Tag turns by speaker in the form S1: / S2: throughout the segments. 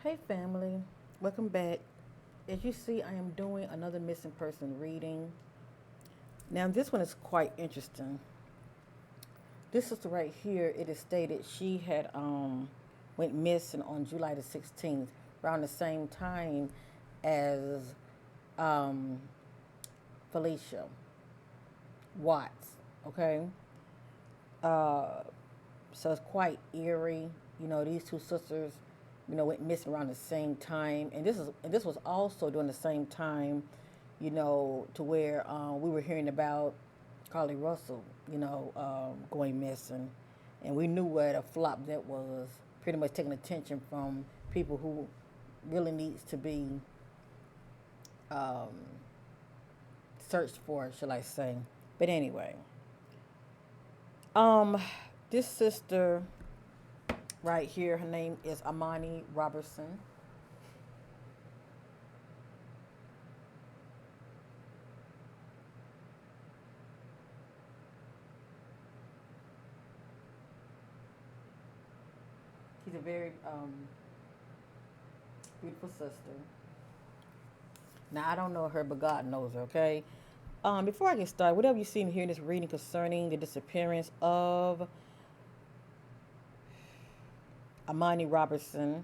S1: Hey family, welcome back. As you see, I am doing another missing person reading. Now, this one is quite interesting. This sister right here, it is stated she had went missing on July the 16th, around the same time as um, Felicia Watts. Okay, uh, so it's quite eerie. These two sisters, went missing around the same time, and this was also during the same time, to where we were hearing about Carly Russell, going missing, and we knew what a flop that was. Pretty much taking attention from people who really needs to be um, searched for, shall I say? But anyway, um, this sister right here, her name is Imani Roberson. She's a very beautiful sister. Now I don't know her, but God knows her. Okay. Before I get started, whatever you see and hear in this reading concerning the disappearance of Imani Roberson,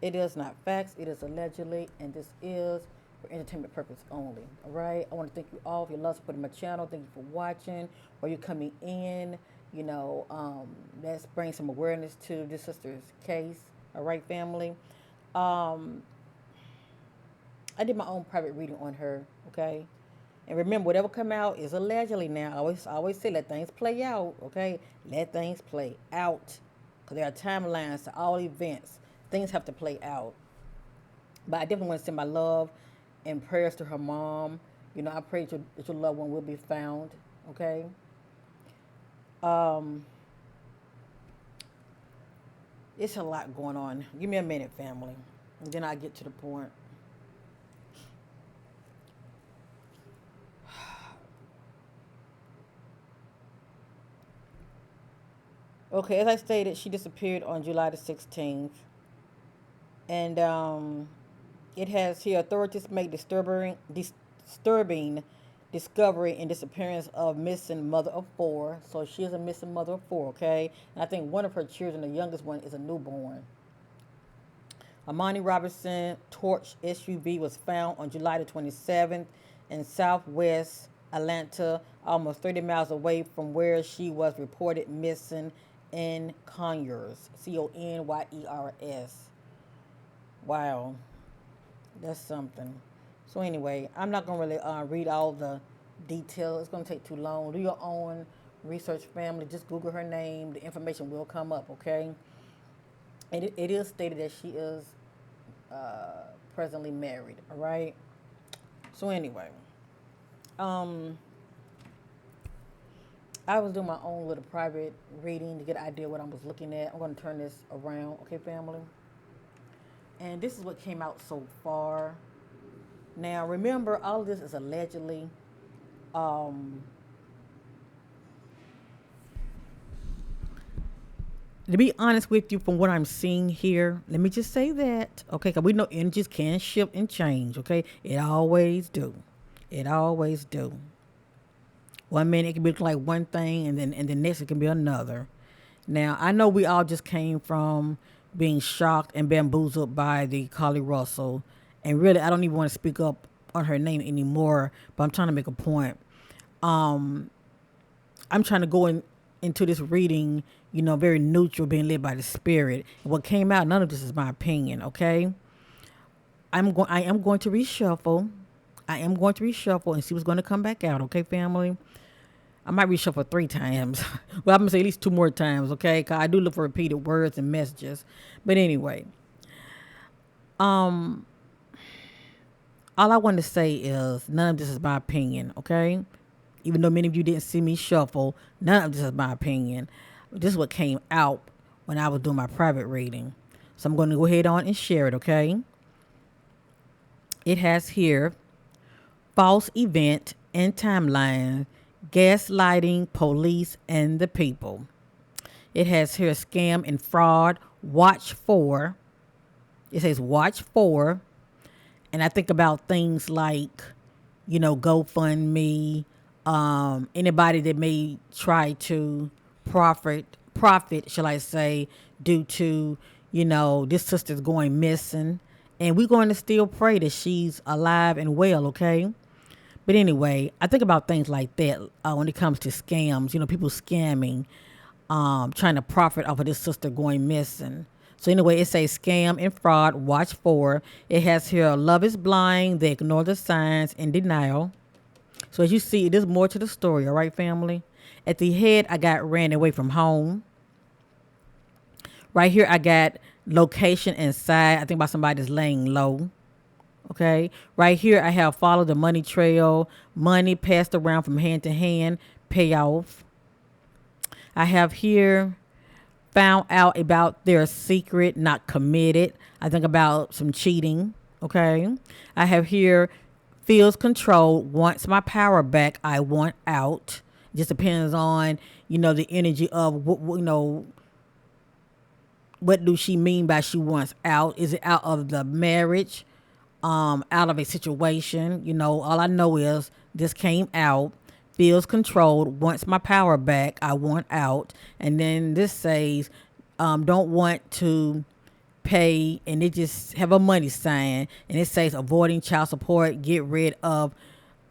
S1: it is not facts. It is allegedly, and this is for entertainment purpose only. All right. I want to thank you all for your love support in my channel. Thank you for watching or you coming in. Let's bring some awareness to this sister's case. All right, family. Um, I did my own private reading on her. Okay. And remember, whatever come out is allegedly now. I always say let things play out, okay? Let things play out. Because there are timelines to all events. Things have to play out. But I definitely want to send my love and prayers to her mom. I pray that your loved one will be found, okay? Um, it's a lot going on. Give me a minute, family. And then I get to the point. Okay, as I stated, she disappeared on July the 16th. And it has here authorities make disturbing discovery and disappearance of missing mother of four. So she is a missing mother of four, okay? And I think one of her children, the youngest one, is a newborn. Imani Robinson torch SUV was found on July the 27th in southwest Atlanta, almost 30 miles away from where she was reported missing in Conyers, Conyers. Wow, that's something. So anyway, I'm not gonna really read all the details. It's gonna take too long. Do your own research, family. Just Google her name. The information will come up. Okay. And it is stated that she is presently married. All right. So anyway, um, I was doing my own little private reading to get an idea what I was looking at. I'm gonna turn this around. Okay, family. And this is what came out so far. Now, remember, all of this is allegedly. Um, to be honest with you, from what I'm seeing here, let me just say that, okay? Because we know energies can shift and change, okay? It always do. It always do. One minute it can be like one thing, and the next it can be another. Now, I know we all just came from being shocked and bamboozled by the Carly Russell. And really, I don't even want to speak up on her name anymore, but I'm trying to make a point. Um, I'm trying to go into this reading, very neutral, being led by the spirit. And what came out, none of this is my opinion, okay? I am going to reshuffle. I am going to reshuffle and see what's going to come back out, okay, family? I might reshuffle 3 times. Well, I'm gonna say at least 2 more times, okay? Cause I do look for repeated words and messages. But anyway, um, all I want to say is none of this is my opinion, okay? Even though many of you didn't see me shuffle, none of this is my opinion. This is what came out when I was doing my private reading. So I'm going to go ahead on and share it, okay? It has here false event and timeline, gaslighting police and the people. It has here scam and fraud, watch for, It says watch for, and I think about things like, GoFundMe, anybody that may try to profit, shall I say, due to, this sister's going missing. And we're going to still pray that she's alive and well, okay? But anyway, I think about things like that when it comes to scams, people scamming, trying to profit off of this sister going missing. So anyway, it says scam and fraud, watch for. It has here, love is blind, they ignore the signs and denial. So as you see, there's more to the story, all right, family? At the head, I got ran away from home. Right here, I got location and side. I think about somebody that's laying low. Okay. Right here, I have followed the money trail. Money passed around from hand to hand. Payoff. I have here found out about their secret, not committed. I think about some cheating. Okay. I have here feels controlled, wants my power back. I want out. Just depends on, the energy of what do she mean by she wants out? Is it out of the marriage? Out of a situation? All I know is this came out. Feels controlled. Wants my power back. I want out. And then this says, don't want to pay, and they just have a money sign. And it says avoiding child support. Get rid of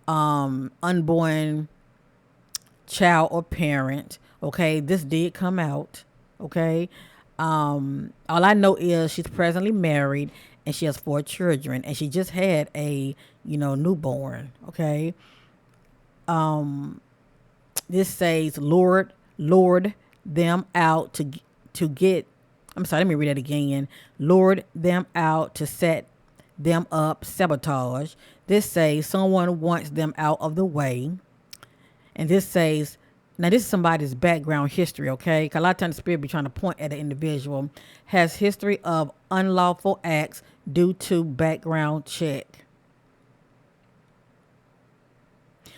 S1: unborn child or parent. Okay, this did come out. Okay. All I know is she's presently married and she has 4 children and she just had a, newborn. Okay. This says Lord them out to get, I'm sorry, let me read that again. Lured them out to set them up, sabotage. This says someone wants them out of the way. And this says, now this is somebody's background history, okay? Because a lot of times the spirit be trying to point at an individual. Has history of unlawful acts due to background check.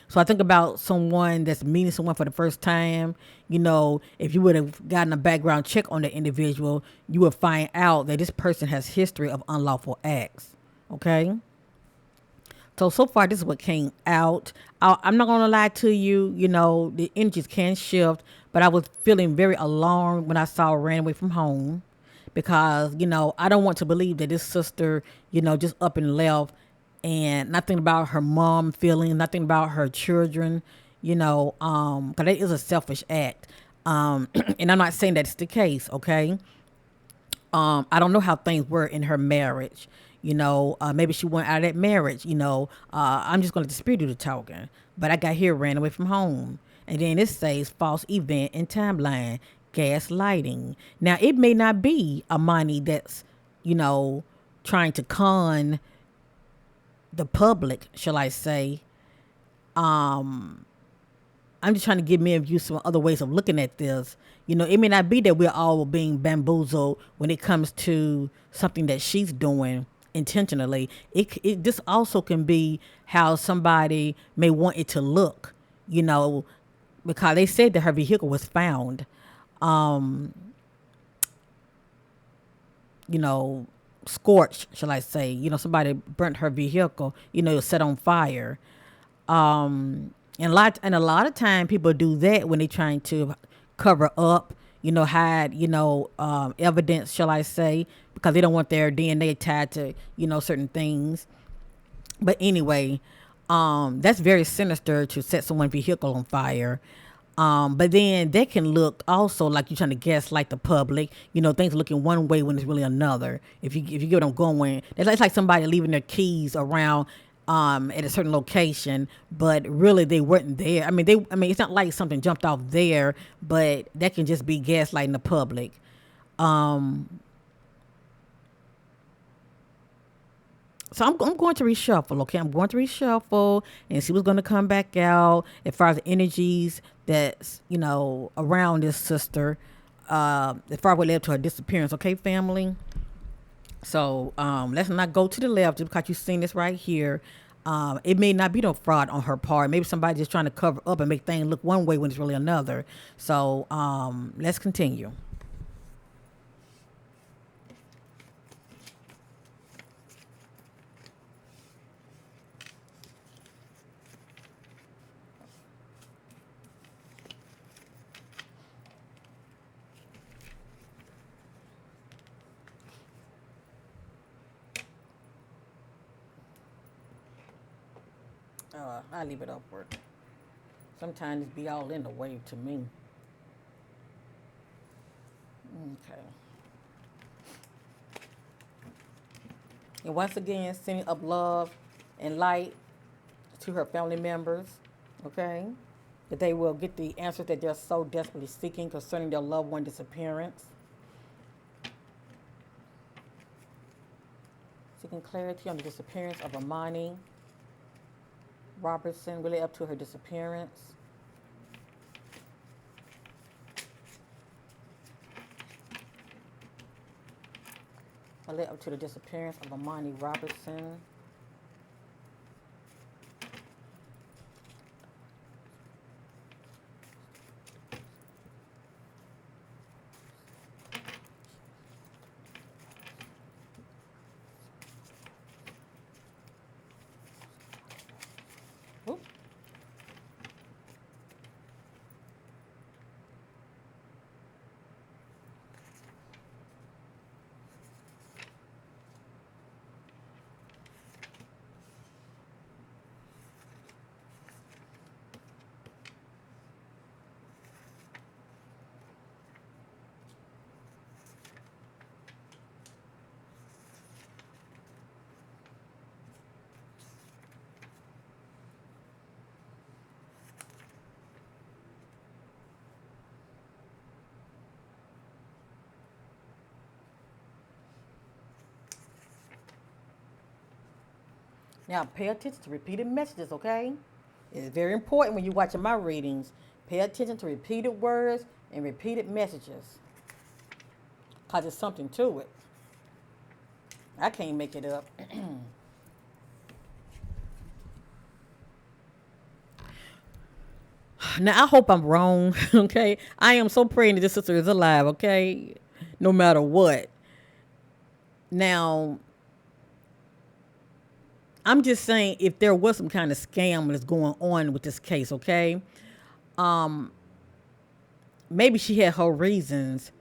S1: So I think about someone that's meeting someone for the first time. If you would have gotten a background check on the individual, you would find out that this person has history of unlawful acts, okay? So far, this is what came out. I'm not going to lie to you. The energies can shift, but I was feeling very alarmed when I saw her ran away from home because, I don't want to believe that this sister, just up and left and nothing about her mom feeling, nothing about her children, because that is a selfish act. And I'm not saying that's the case, okay? I don't know how things were in her marriage. Maybe she went out of that marriage, I'm just going to let the spirit do the talking. But I got here, ran away from home. And then it says false event and timeline, gaslighting. Now, it may not be Imani that's, trying to con the public, shall I say. I'm just trying to give me and you some other ways of looking at this. It may not be that we're all being bamboozled when it comes to something that she's doing intentionally. This also can be how somebody may want it to look, because they said that her vehicle was found, scorched, shall I say. Somebody burnt her vehicle, set on fire. And a lot of time people do that when they're trying to cover up, hide, evidence, shall I say, because they don't want their DNA tied to, certain things. But anyway, that's very sinister to set someone's vehicle on fire. But then that can look also like you're trying to gaslight the public. Things looking one way when it's really another. If you get what I'm going, it's like somebody leaving their keys around at a certain location, but really they weren't there. I mean, it's not like something jumped off there, but that can just be gaslighting the public. So I'm going to reshuffle, okay? I'm going to reshuffle and see what's going to come back out as far as the energies that's, around this sister, as far as what led to her disappearance, okay, family? So let's not go to the left just because you've seen this right here. It may not be no fraud on her part. Maybe somebody just trying to cover up and make things look one way when it's really another. So let's continue. I leave it upward. Sometimes it be all in the way to me. Okay. And once again, sending up love and light to her family members. Okay. That they will get the answers that they're so desperately seeking concerning their loved one disappearance. Seeking clarity on the disappearance of Imani Roberson, really up to her disappearance. Relate up to the disappearance of Imani Roberson. Oop. Now, pay attention to repeated messages, okay? It's very important when you're watching my readings. Pay attention to repeated words and repeated messages. Because there's something to it. I can't make it up. Now, I hope I'm wrong, okay? I am so praying that this sister is alive, okay? No matter what. Now, I'm just saying if there was some kind of scam that's going on with this case, okay? Maybe she had her reasons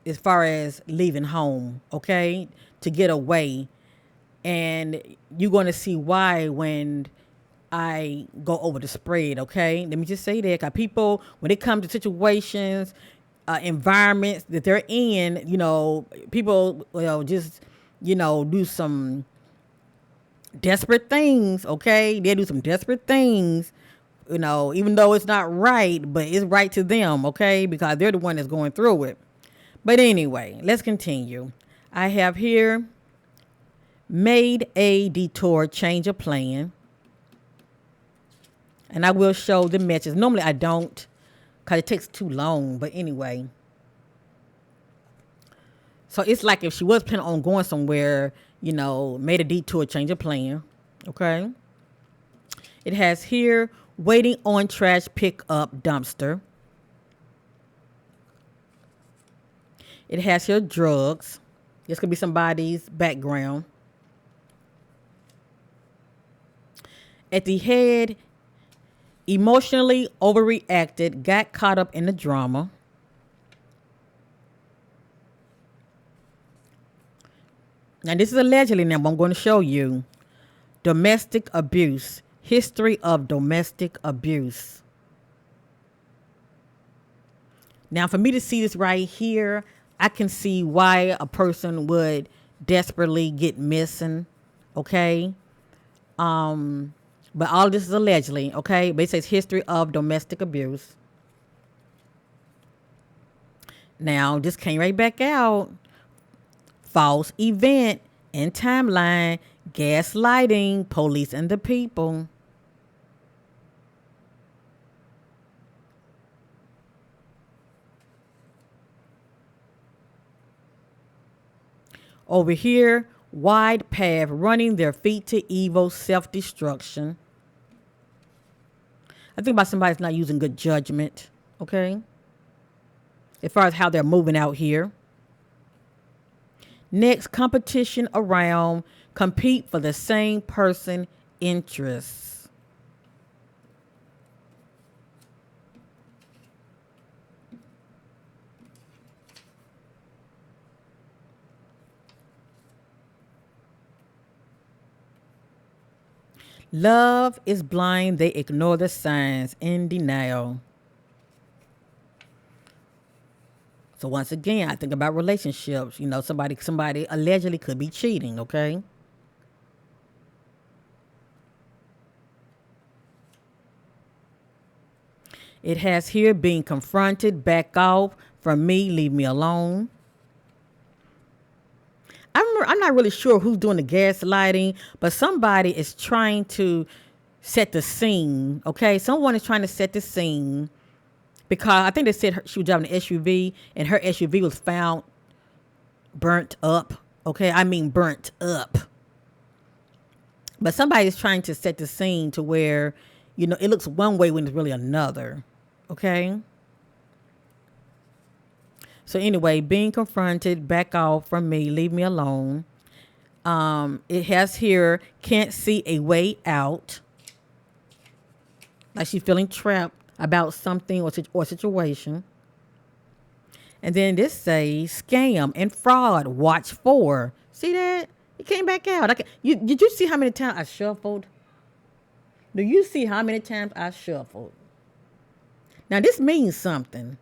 S1: as far as leaving home, okay? To get away. And you're going to see why when I go over the spread, okay? Let me just say that, because people, when it comes to situations, environments that they're in, people, just, do some desperate things, okay? They do some desperate things, even though it's not right, but it's right to them, okay? Because they're the one that's going through it. But anyway, let's continue. I have here, made a detour, change of plan. And I will show the message. Normally I don't, because it takes too long. But anyway. So it's like if she was planning on going somewhere, made a detour, change of plan. Okay. It has here, waiting on trash pickup dumpster. It has here, drugs. This could be somebody's background. At the head, emotionally overreacted, got caught up in the drama. Now, this is allegedly now, but I'm going to show you. Domestic abuse. History of domestic abuse. Now, for me to see this right here, I can see why a person would desperately get missing. Okay? But all this is allegedly, okay? But it says history of domestic abuse. Now, this came right back out. False event and timeline, gaslighting, police and the people. Over here, wide path, running their feet to evil, self-destruction. I think about somebody's not using good judgment, okay? As far as how they're moving out here. Next, competition around, compete for the same person interests. Love is blind. They ignore the signs in denial. So once again, I think about relationships. Somebody allegedly could be cheating, okay? It has here being confronted, back off from me, leave me alone. I'm not really sure who's doing the gaslighting, but somebody is trying to set the scene, okay? Someone is trying to set the scene because I think they said she was driving an SUV and her SUV was found burnt up, okay? I mean burnt up. But somebody is trying to set the scene to where, it looks one way when it's really another, okay? So anyway, being confronted, back off from me, leave me alone. It has here, can't see a way out. Like she's feeling trapped about something or situation. And then this says scam and fraud, watch for. See that? It came back out. Did you see how many times I shuffled? Do you see how many times I shuffled? Now this means something.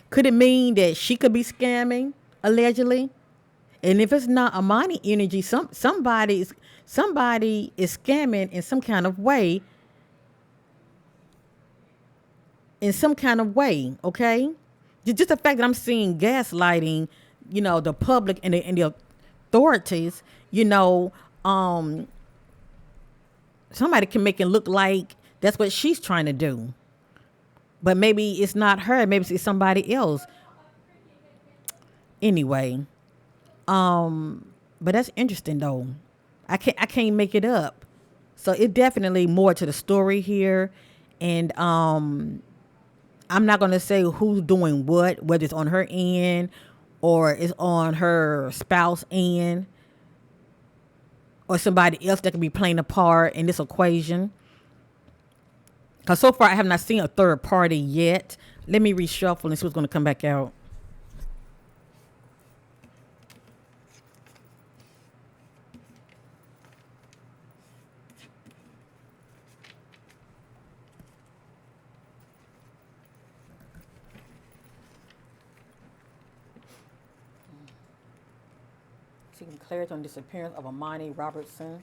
S1: Could it mean that she could be scamming, allegedly? And if it's not Imani energy, somebody is scamming in some kind of way. Okay? Just the fact that I'm seeing gaslighting, the public and the authorities, somebody can make it look like that's what she's trying to do. But maybe it's not her. Maybe it's somebody else. Anyway, but that's interesting though. I can't make it up. So it's definitely more to the story here, and I'm not gonna say who's doing what, whether it's on her end or it's on her spouse end or somebody else that could be playing a part in this equation. Because so far I have not seen a third party yet. Let me reshuffle and see what's going to come back out. Seeking clarity on disappearance of Imani Roberson.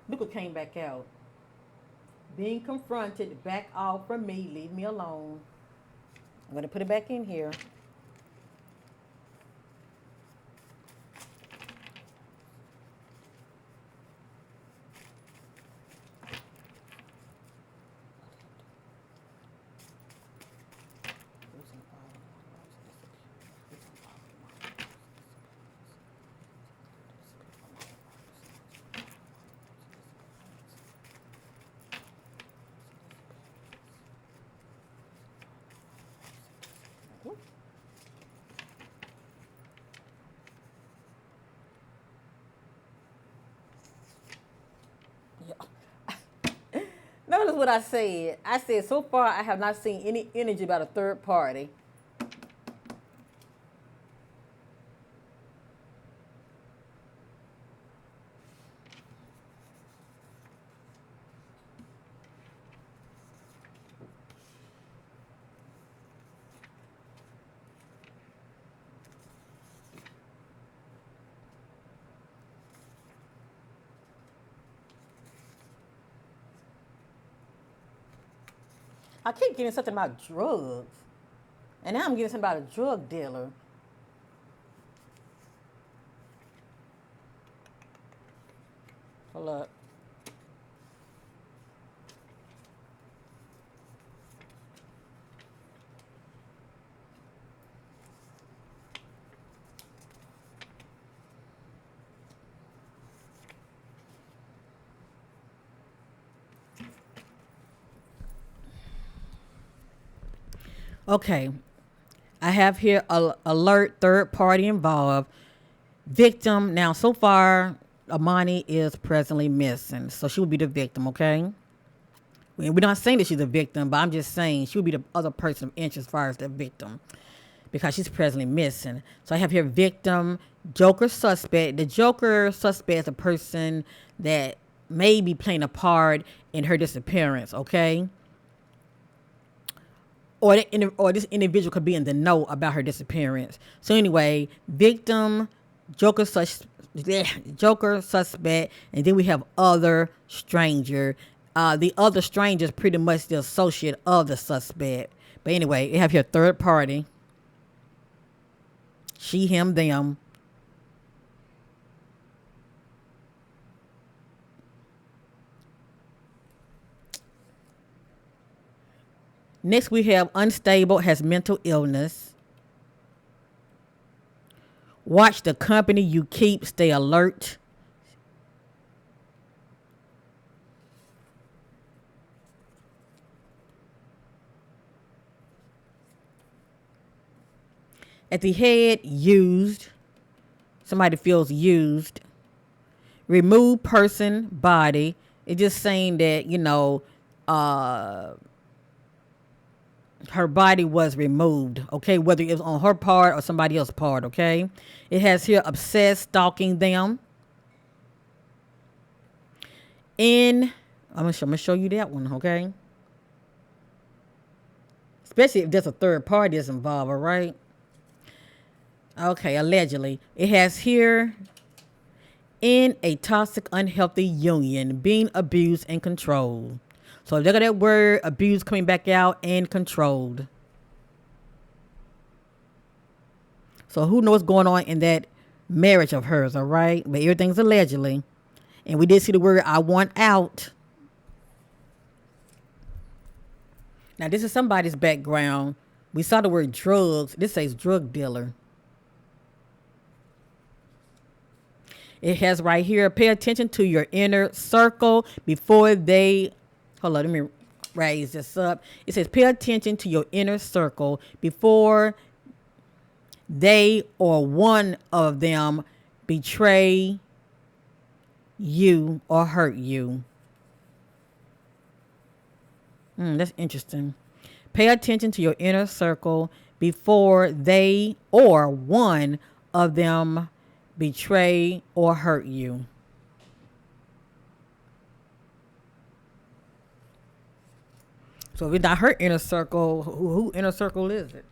S1: Look what came back out. Being confronted, back off from me, leave me alone. I'm going to put it back in here. Notice what I said. I said, so far I have not seen any energy about a third party. I keep getting something about drugs. And now I'm getting something about a drug dealer. Hold up. Okay. I have here alert third party involved. Victim. Now, so far, Imani is presently missing. So she would be the victim, okay? We're not saying that she's a victim, but I'm just saying she would be the other person of interest as far as the victim because she's presently missing. So I have here victim, Joker suspect. The Joker suspect is a person that may be playing a part in her disappearance, okay? Or this individual could be in the know about her disappearance. So anyway, victim, Joker Joker suspect, and then we have other stranger. The other stranger is pretty much the associate of the suspect. But anyway, we have here third party. She, him, them. Next, we have unstable, has mental illness. Watch the company you keep, stay alert. At the head, used. Somebody feels used. Remove person, body. It's just saying that, her body was removed, okay? Whether it was on her part or somebody else's part, okay? It has here obsessed, stalking them. I'm gonna show you that one, okay? Especially if there's a third party that's involved, all right? Okay, allegedly. It has here in a toxic, unhealthy union, being abused and controlled. So look at that word, abused, coming back out, and controlled. So who knows what's going on in that marriage of hers, all right? But everything's allegedly. And we did see the word, I want out. Now, this is somebody's background. We saw the word drugs. This says drug dealer. It has right here, pay attention to your inner circle before they, hold on, let me raise this up. It says, pay attention to your inner circle before they or one of them betray you or hurt you. That's interesting. Pay attention to your inner circle before they or one of them betray or hurt you. So if it's not her inner circle, who inner circle is it?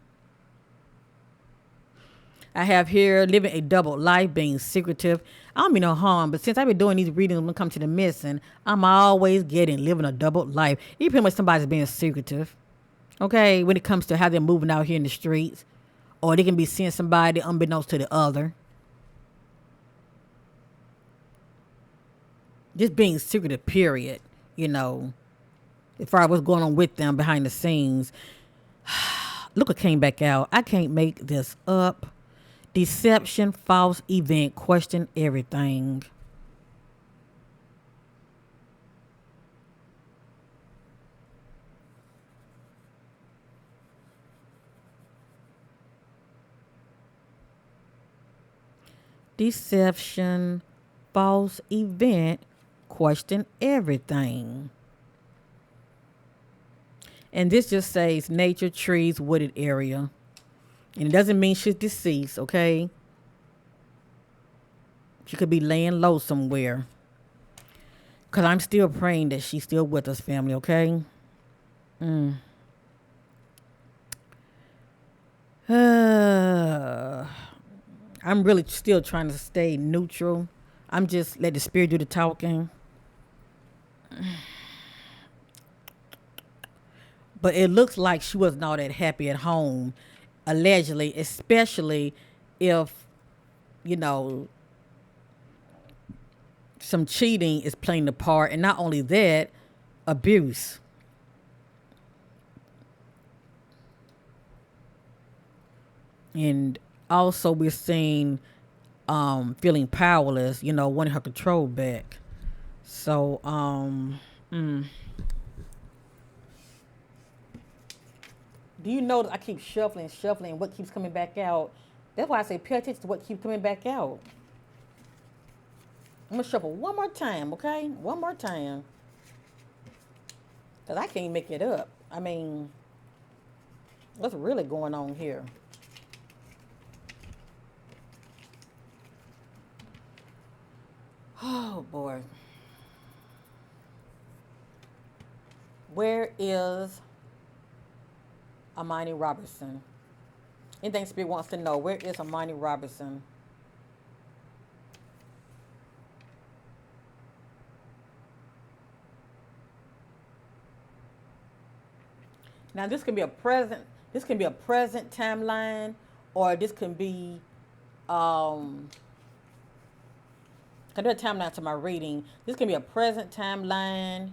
S1: I have here living a double life, being secretive. I don't mean no harm, but since I've been doing these readings when it comes to the missing, I'm always getting living a double life. You pretty much somebody's being secretive. Okay, when it comes to how they're moving out here in the streets, or they can be seeing somebody unbeknownst to the other. Just being secretive, period. As far as what's going on with them behind the scenes. Look what came back out. I can't make this up. Deception, false event, question everything. Deception, false event, question everything. And this just says nature, trees, wooded area. And it doesn't mean she's deceased, okay? She could be laying low somewhere. Because I'm still praying that she's still with us, family, okay? I'm really still trying to stay neutral. I'm just let the spirit do the talking. But it looks like she wasn't all that happy at home, allegedly, especially if, some cheating is playing the part. And not only that, abuse. And also we're seeing feeling powerless, wanting her control back. So, do you notice I keep shuffling, what keeps coming back out? That's why I say pay attention to what keeps coming back out. I'm going to shuffle one more time, okay? One more time. Because I can't make it up. I mean, what's really going on here? Oh, boy. Where is Imani Roberson? Anything Spirit wants to know, where is Imani Roberson? Now this can be a present timeline, or this can be can do a timeline to my reading. This can be a present timeline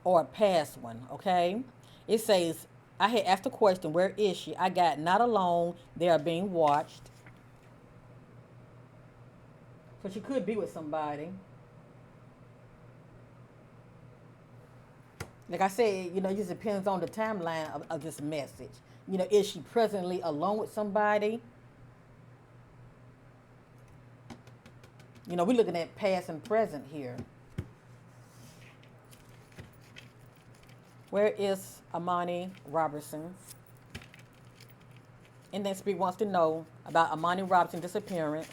S1: or a past one, okay? It says, I had asked the question, where is she? I got not alone, they are being watched. So she could be with somebody. Like I said, it just depends on the timeline of this message. Is she presently alone with somebody? We're looking at past and present here. Where is Imani Roberson? And then Spirit wants to know about Imani Robinson's disappearance.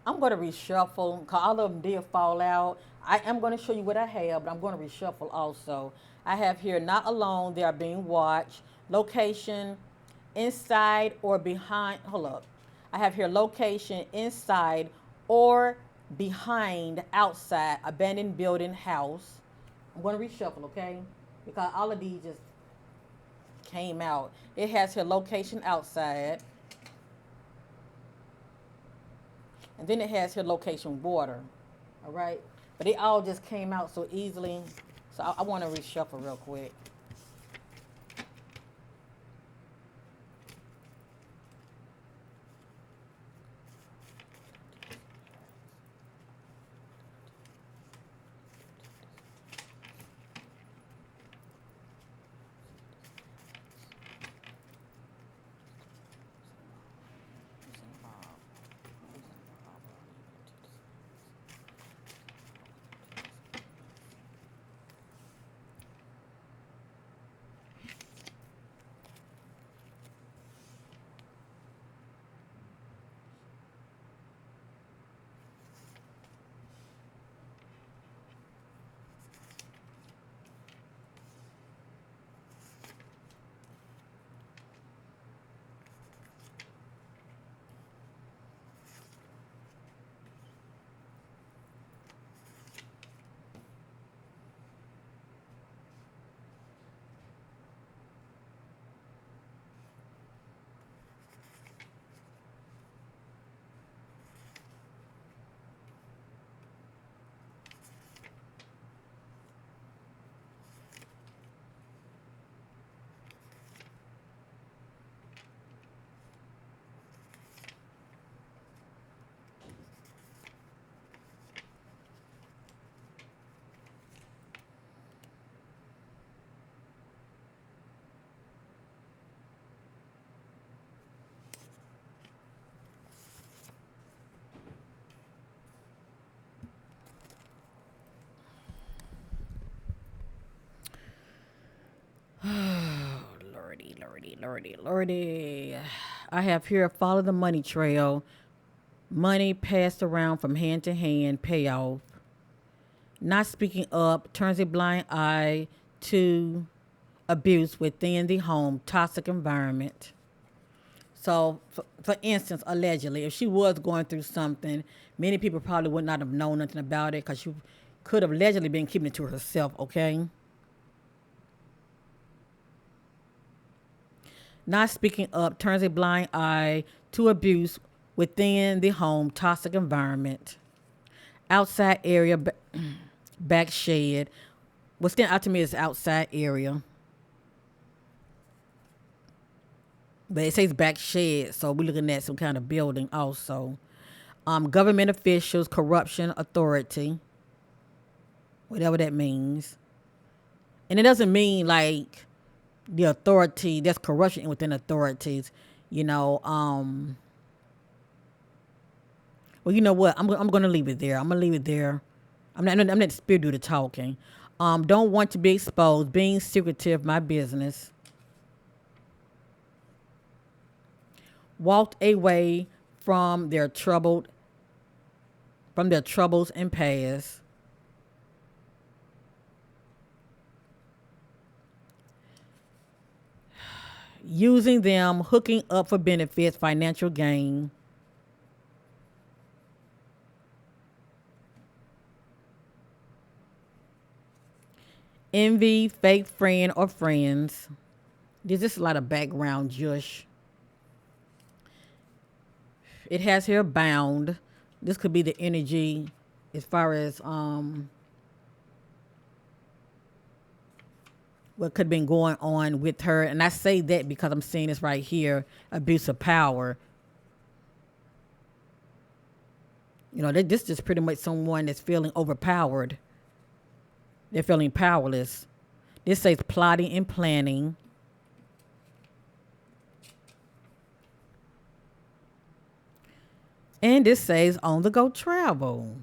S1: I'm going to reshuffle because all of them did fall out. I am going to show you what I have, but I'm going to reshuffle also. I have here, not alone, they are being watched. Location, inside or behind. Hold up. I have here location, inside or behind, outside, abandoned building, house. I'm going to reshuffle, okay? Because all of these just came out. It has here location, outside. And then it has here location, water. All right? But they all just came out so easily. So I want to reshuffle real quick. Lordy, lordy, lordy, lordy. I have here follow the money trail. Money passed around from hand to hand, payoff. Not speaking up, turns a blind eye to abuse within the home, toxic environment. So, for instance, allegedly, if she was going through something, many people probably would not have known nothing about it because she could have allegedly been keeping it to herself, okay? Not speaking up turns a blind eye to abuse within the home, toxic environment, outside area, back shed. What stand out to me is outside area, but it says back shed, so we're looking at some kind of building also. Government officials, corruption, authority, whatever that means. And it doesn't mean like the authority, there's corruption within authorities, you know. Well, you know what? I'm going to leave it there. I'm going to leave it there. I'm not the spirit do the talking. Don't want to be exposed. Being secretive, my business. Walked away from their troubles and past. Using them, hooking up for benefits, financial gain. Envy, fake friend or friends. There's just a lot of background jush. It has here bound. This could be the energy as far as what could have been going on with her. And I say that because I'm seeing this right here, abuse of power. You know, this is just pretty much someone that's feeling overpowered. They're feeling powerless. This says plotting and planning. And this says on the go travel.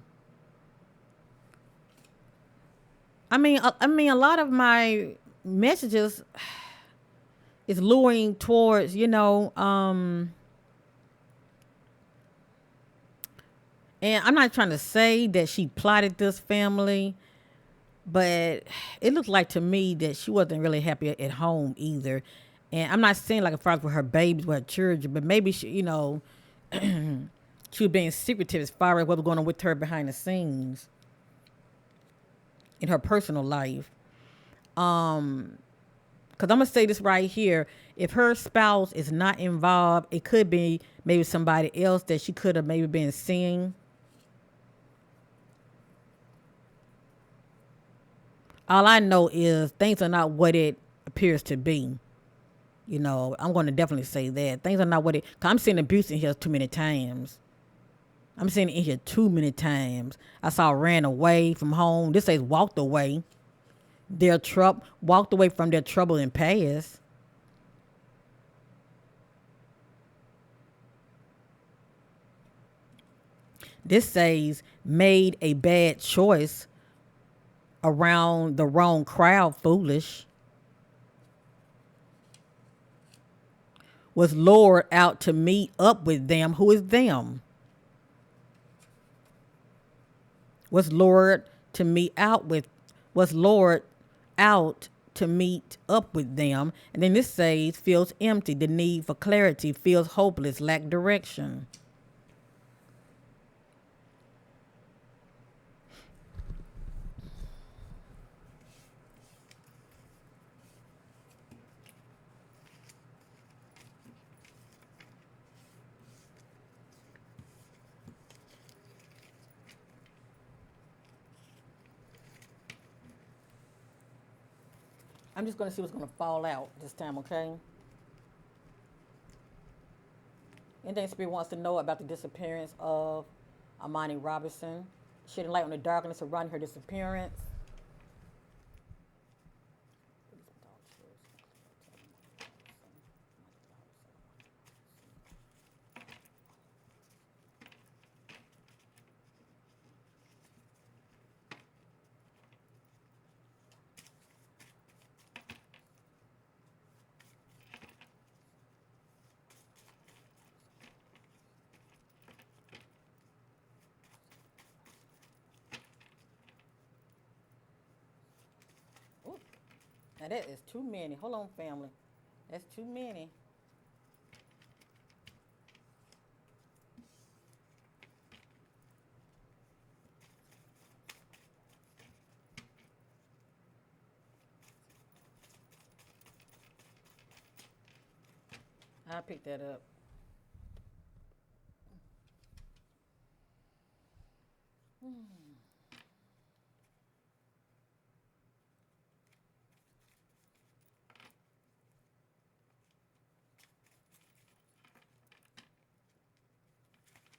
S1: I mean, a lot of my messages is luring towards, and I'm not trying to say that she plotted this family, but it looked like to me that she wasn't really happy at home either. And I'm not saying like as far as with her babies, with her children, but maybe she, she was being secretive as far as what was going on with her behind the scenes in her personal life. Because I'm going to say this right here. If her spouse is not involved, it could be maybe somebody else that she could have maybe been seeing. All I know is things are not what it appears to be. I'm going to definitely say that. Things are not what cause I'm seeing abuse in here too many times. I'm seeing it in here too many times. I saw ran away from home. This says walked away. Walked away from their trouble and past. This says made a bad choice around the wrong crowd, foolish. Was lured out to meet up with them. Who is them? Was lured to meet out with, was lured out to meet up with them. And then this says feels empty, the need for clarity, feels hopeless, lack direction. I'm just going to see what's going to fall out this time, okay? Anything Spirit wants to know about the disappearance of Imani Robinson, shedding light on the darkness surrounding her disappearance. Ooh, now that is too many. Hold on, family. That's too many. I picked that up.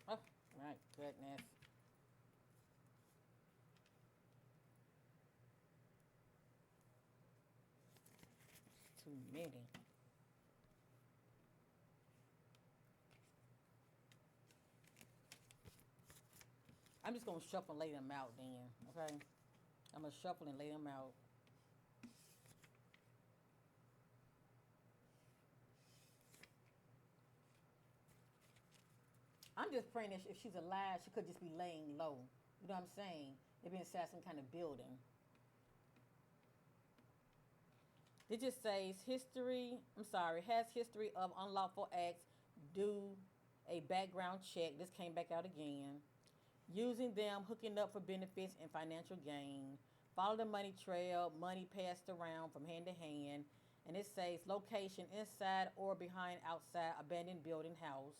S1: Oh, my goodness. Too many. I'm just gonna shuffle and lay them out then. Okay. I'm gonna shuffle and lay them out. I'm just praying that if she's alive, she could just be laying low. You know what I'm saying? They've been inside some kind of building. It just says history. I'm sorry, has history of unlawful acts. Do a background check. This came back out again. Using them, hooking up for benefits and financial gain. Follow the money trail. Money passed around from hand to hand. And it says location inside or behind outside abandoned building house.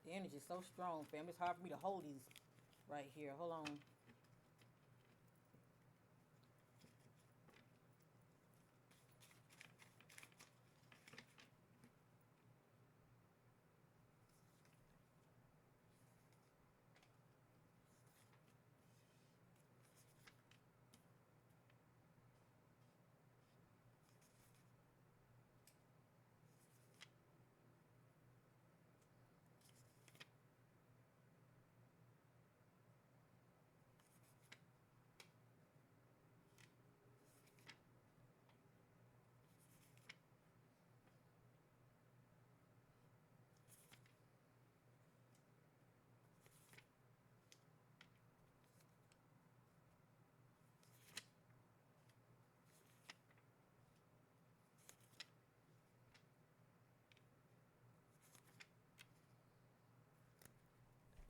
S1: The energy is so strong, fam. It's hard for me to hold these right here. Hold on.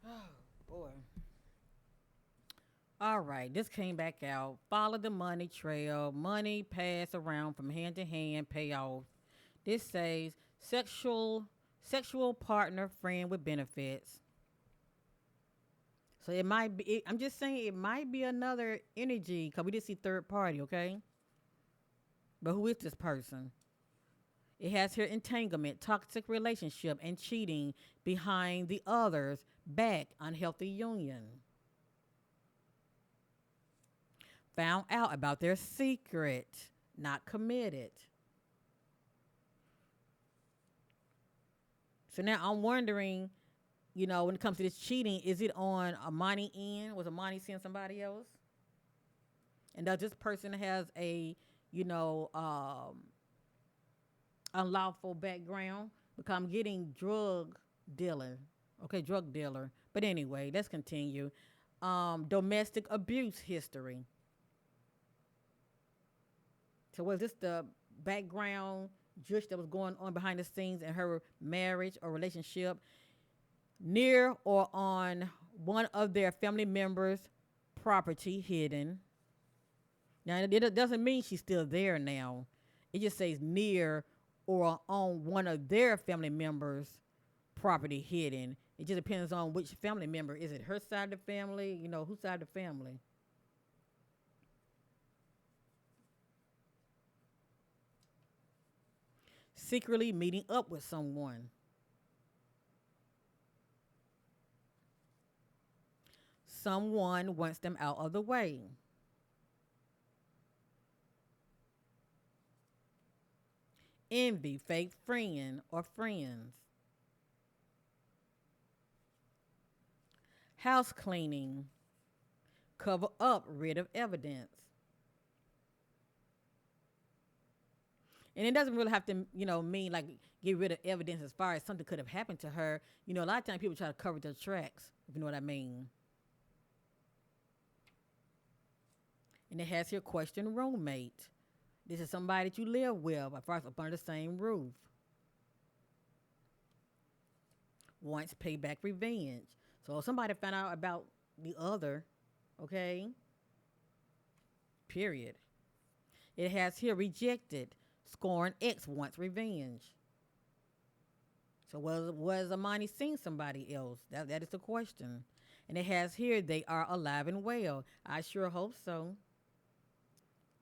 S1: Oh, boy. All right, this came back out. Follow the money trail. Money pass around from hand to hand. Payoff. This says sexual partner friend with benefits. So it might be. I'm just saying it might be another energy because we did see third party. Okay, but who is this person? It has here entanglement, toxic relationship, and cheating behind the other's back. Unhealthy union. Found out about their secret. Not committed. So now I'm wondering, when it comes to this cheating, is it on Imani end? Was Imani seeing somebody else? And does this person has a, you know, um, unlawful background? Because I'm getting drug dealer. Okay, drug dealer. But anyway, let's continue. Domestic abuse history. So was this the background just that was going on behind the scenes in her marriage or relationship? Near or on one of their family members' property hidden. Now, it doesn't mean she's still there now. It just says near or on one of their family members' property hidden. It just depends on which family member. Is it her side of the family? Whose side of the family? Secretly meeting up with someone. Someone wants them out of the way. Envy, fake friend or friends. House cleaning, cover up, rid of evidence. And it doesn't really have to, mean like get rid of evidence as far as something could have happened to her. A lot of times people try to cover their tracks, if you know what I mean. And it has here question roommate. This is somebody that you live with, but first up under the same roof. Wants payback revenge. So if somebody found out about the other, okay, period. It has here rejected. Scorn X wants revenge. So was Imani seeing somebody else? That is the question. And it has here they are alive and well. I sure hope so.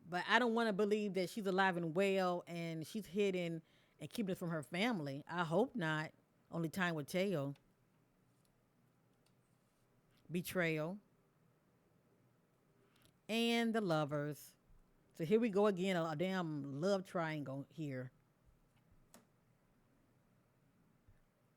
S1: But I don't want to believe that she's alive and well and she's hidden and keeping it from her family. I hope not. Only time will tell. Betrayal. And the lovers. So here we go again, a damn love triangle here.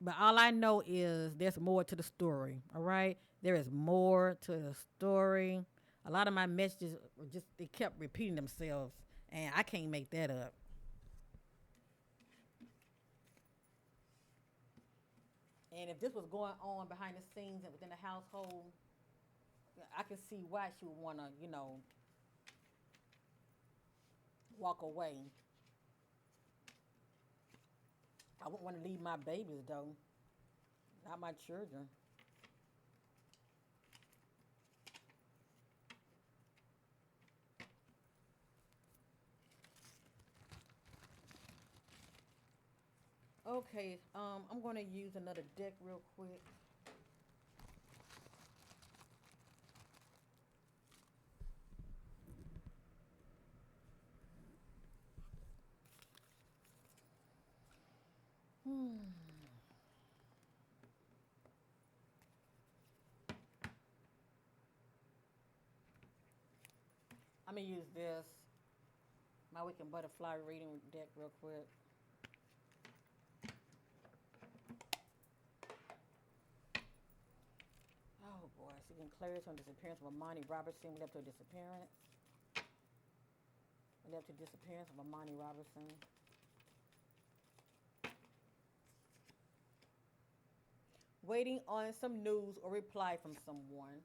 S1: But all I know is there's more to the story, all right? There is more to the story. A lot of my messages were just, they kept repeating themselves, and I can't make that up. And if this was going on behind the scenes and within the household, I can see why she would want to, walk away. I wouldn't want to leave my babies, though, not my children. Okay, I'm going to use another deck real quick. I'm going to use this, my Weekend Butterfly reading deck real quick. Oh boy, seeking clarity on disappearance of Imani Roberson. We left to a disappearance. We left to disappearance of Imani Roberson. Waiting on some news or reply from someone.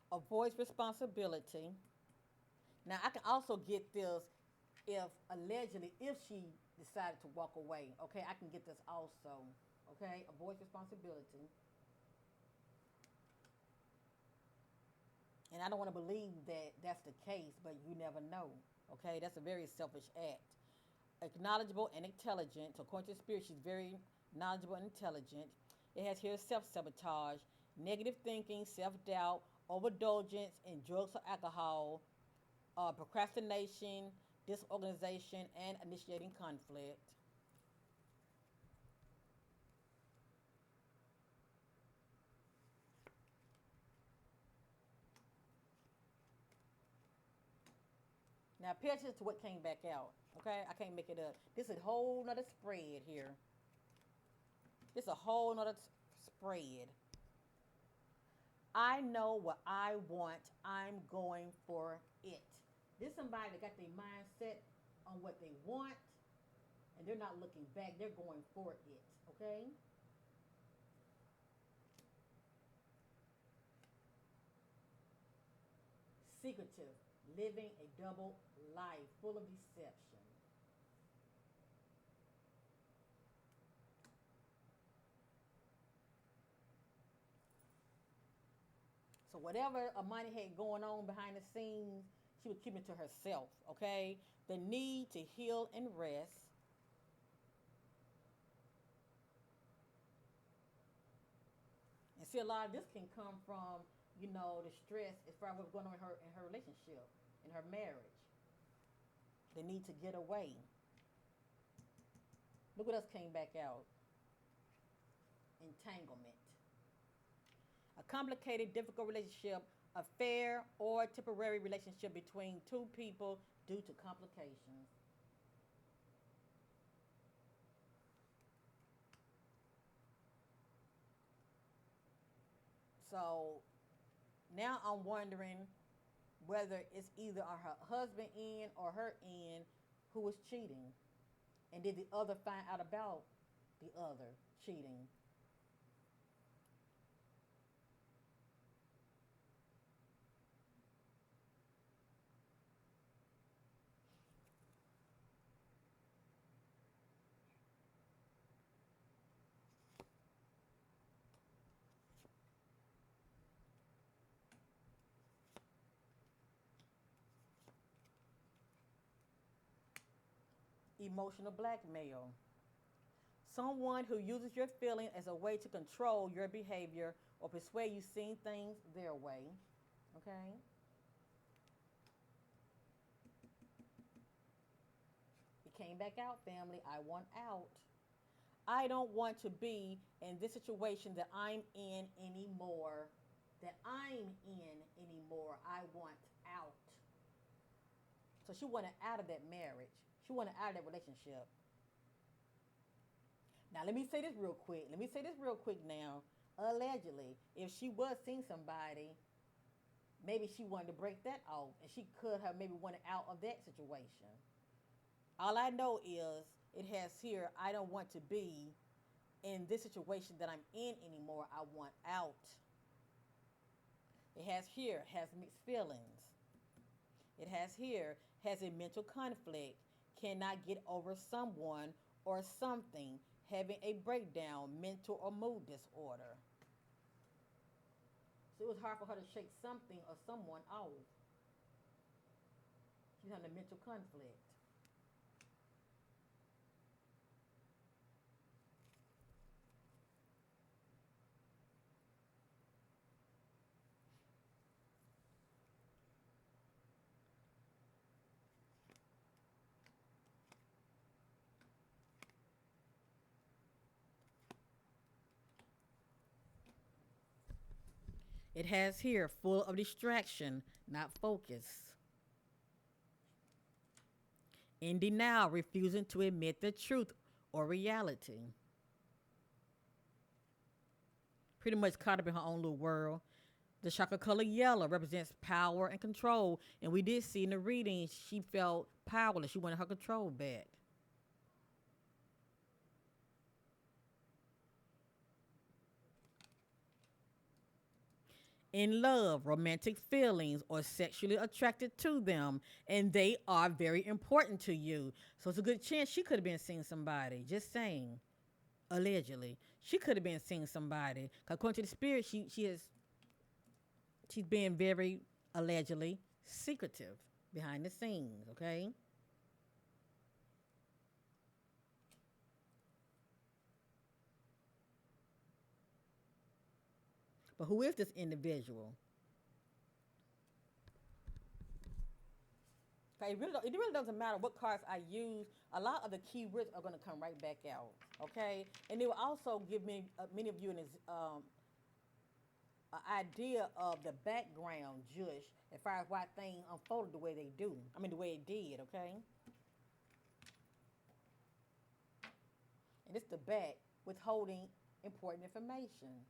S1: Avoids responsibility. Now I can also get this if allegedly if she decided to walk away. Okay, I can get this also. Okay, avoids responsibility. And I don't want to believe that that's the case, but you never know. Okay, that's a very selfish act. Acknowledgeable and intelligent. So according to the spirit, she's very knowledgeable and intelligent. It has here self-sabotage, negative thinking, self-doubt, overindulgence in drugs or alcohol, procrastination, disorganization, and initiating conflict. Now pay attention to what came back out. Okay, I can't make it up. This is a whole nother spread here. This is a whole nother spread. I know what I want. I'm going for it. This is somebody that got their mindset on what they want, and they're not looking back. They're going for it. Okay. Secretive, living a double life full of deception. So whatever Amani had going on behind the scenes, she would keep it to herself, okay? The need to heal and rest. And see, a lot of this can come from, the stress as far as what's going on in her relationship, in her marriage. The need to get away. Look what else came back out. Entanglement. A complicated, difficult relationship, affair, or temporary relationship between two people due to complications. So now I'm wondering whether it's either on her husband end or her end who was cheating. And did the other find out about the other cheating? Emotional blackmail. Someone who uses your feeling as a way to control your behavior or persuade you seeing things their way. Okay? It came back out, family. I want out. I don't want to be in this situation that I'm in anymore. That I'm in anymore. I want out. So she wanted out of that marriage. She wanted out of that relationship. Now let me say this real quick. Let me say this real quick now. Allegedly, if she was seeing somebody, maybe she wanted to break that off and she could have maybe wanted out of that situation. All I know is it has here, I don't want to be in this situation that I'm in anymore. I want out. It has here, has mixed feelings. It has here, has a mental conflict, cannot get over someone or something, having a breakdown, mental or mood disorder. So it was hard for her to shake something or someone off. She's having a mental conflict. It has here full of distraction, not focus. In denial, refusing to admit the truth or reality. Pretty much caught up in her own little world. The chocolate color yellow represents power and control. And we did see in the reading she felt powerless. She wanted her control back. In love, romantic feelings, or sexually attracted to them, and they are very important to you. So it's a good chance she could have been seeing somebody. Just saying, allegedly, she could have been seeing somebody. 'Cause according to the spirit, she's being very allegedly secretive behind the scenes. Okay, but who is this individual? Okay, it really doesn't matter what cards I use. A lot of the keywords are going to come right back out. Okay, and it will also give me many of you an idea of the background, Jush, as far as why things unfolded the way they do. I mean, the way it did. Okay, and it's the back withholding important information.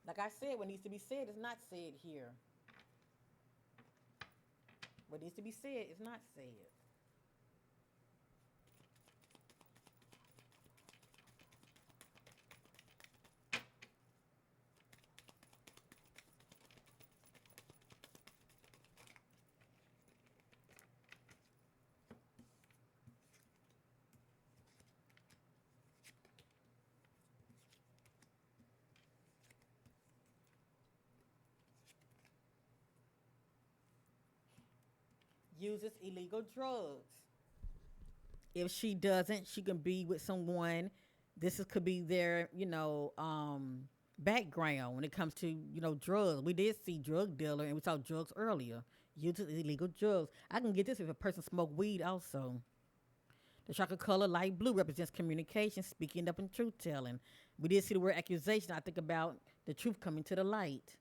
S1: Like I said, what needs to be said is not said here. What needs to be said is not said. Uses illegal drugs. If she doesn't, she can be with someone. Could be their, background when it comes to, drugs. We did see drug dealer and we saw drugs earlier. Uses illegal drugs. I can get this if a person smoke weed also. The chocolate color light blue represents communication, speaking up and truth telling. We did see the word accusation. I think about the truth coming to the light.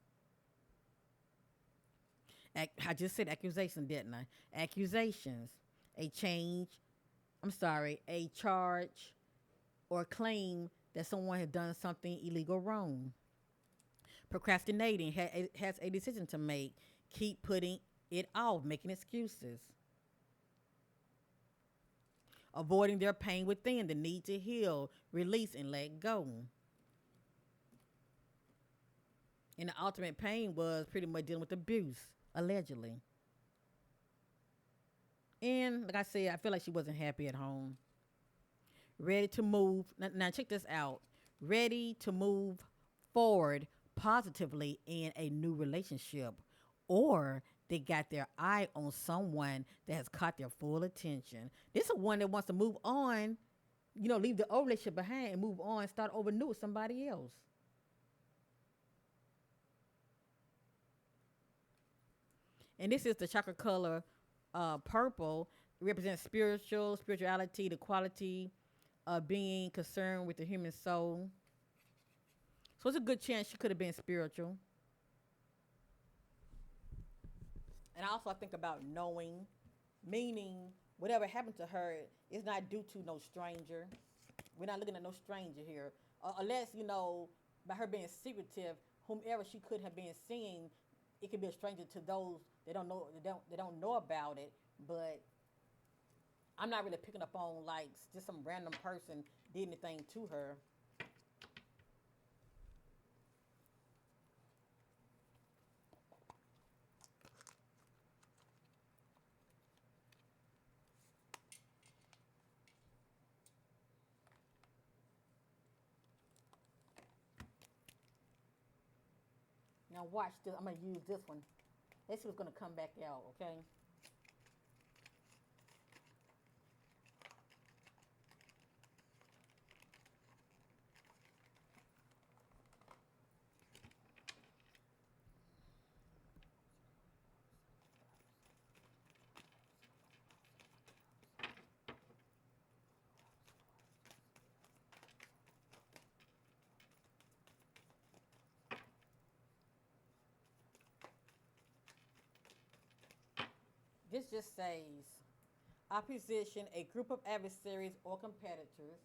S1: I just said accusation, didn't I? Accusations. A change, I'm sorry, a charge or claim that someone had done something illegal wrong. Procrastinating has a decision to make. Keep putting it off, making excuses. Avoiding their pain within, the need to heal, release, and let go. And the ultimate pain was pretty much dealing with abuse, allegedly. And like I said, I feel like she wasn't happy at home. Ready to move. Now check this out. Ready to move forward positively in a new relationship. Or they got their eye on someone that has caught their full attention. This is one that wants to move on, leave the old relationship behind and move on, start over new with somebody else. And this is the chakra color purple. It represents spirituality, the quality of being concerned with the human soul. So it's a good chance she could have been spiritual. And also I think about knowing, meaning whatever happened to her is not due to no stranger. We're not looking at no stranger here. Unless, by her being secretive, whomever she could have been seeing, it could be a stranger to those that don't know about it. But I'm not really picking up on like just some random person did anything to her. Now watch this. I'm gonna use this one. Let's see what's gonna come back out. Okay. This just says opposition, a group of adversaries or competitors,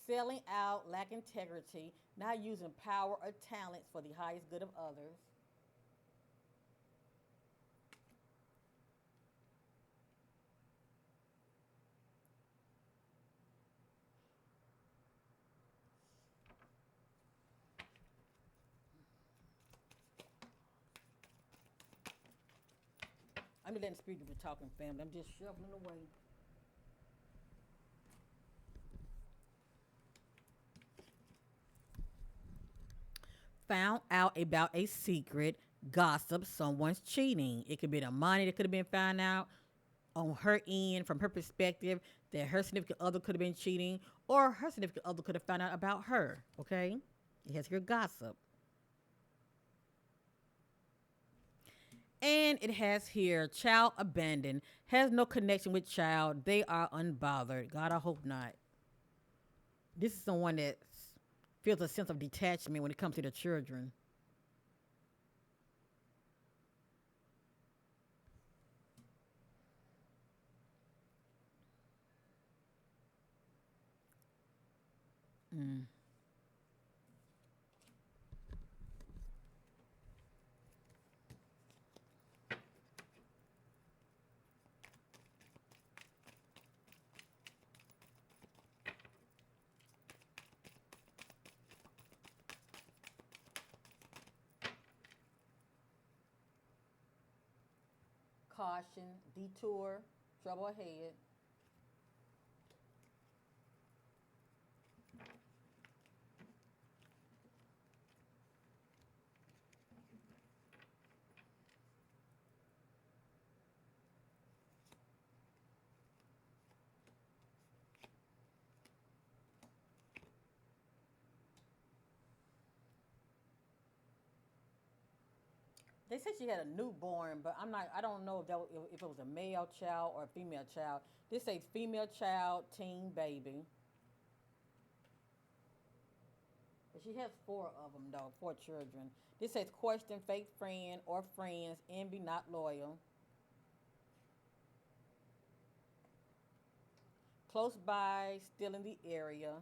S1: selling out, lack integrity, not using power or talents for the highest good of others. I'm just letting the spirit do the talking, family. I'm just shuffling away. Found out about a secret, gossip, someone's cheating. It could be the money that could have been found out on her end from her perspective that her significant other could have been cheating or her significant other could have found out about her. Okay? It has your gossip. And it has here child abandoned, has no connection with child. They are unbothered. God, I hope not. This is someone that feels a sense of detachment when it comes to the children. Caution, detour, trouble ahead. They said she had a newborn, but I'm not. I don't know if it was a male child or a female child. This says female child, teen baby. But she has four of them though, four children. This says question fake friend or friends, envy not loyal. Close by, still in the area.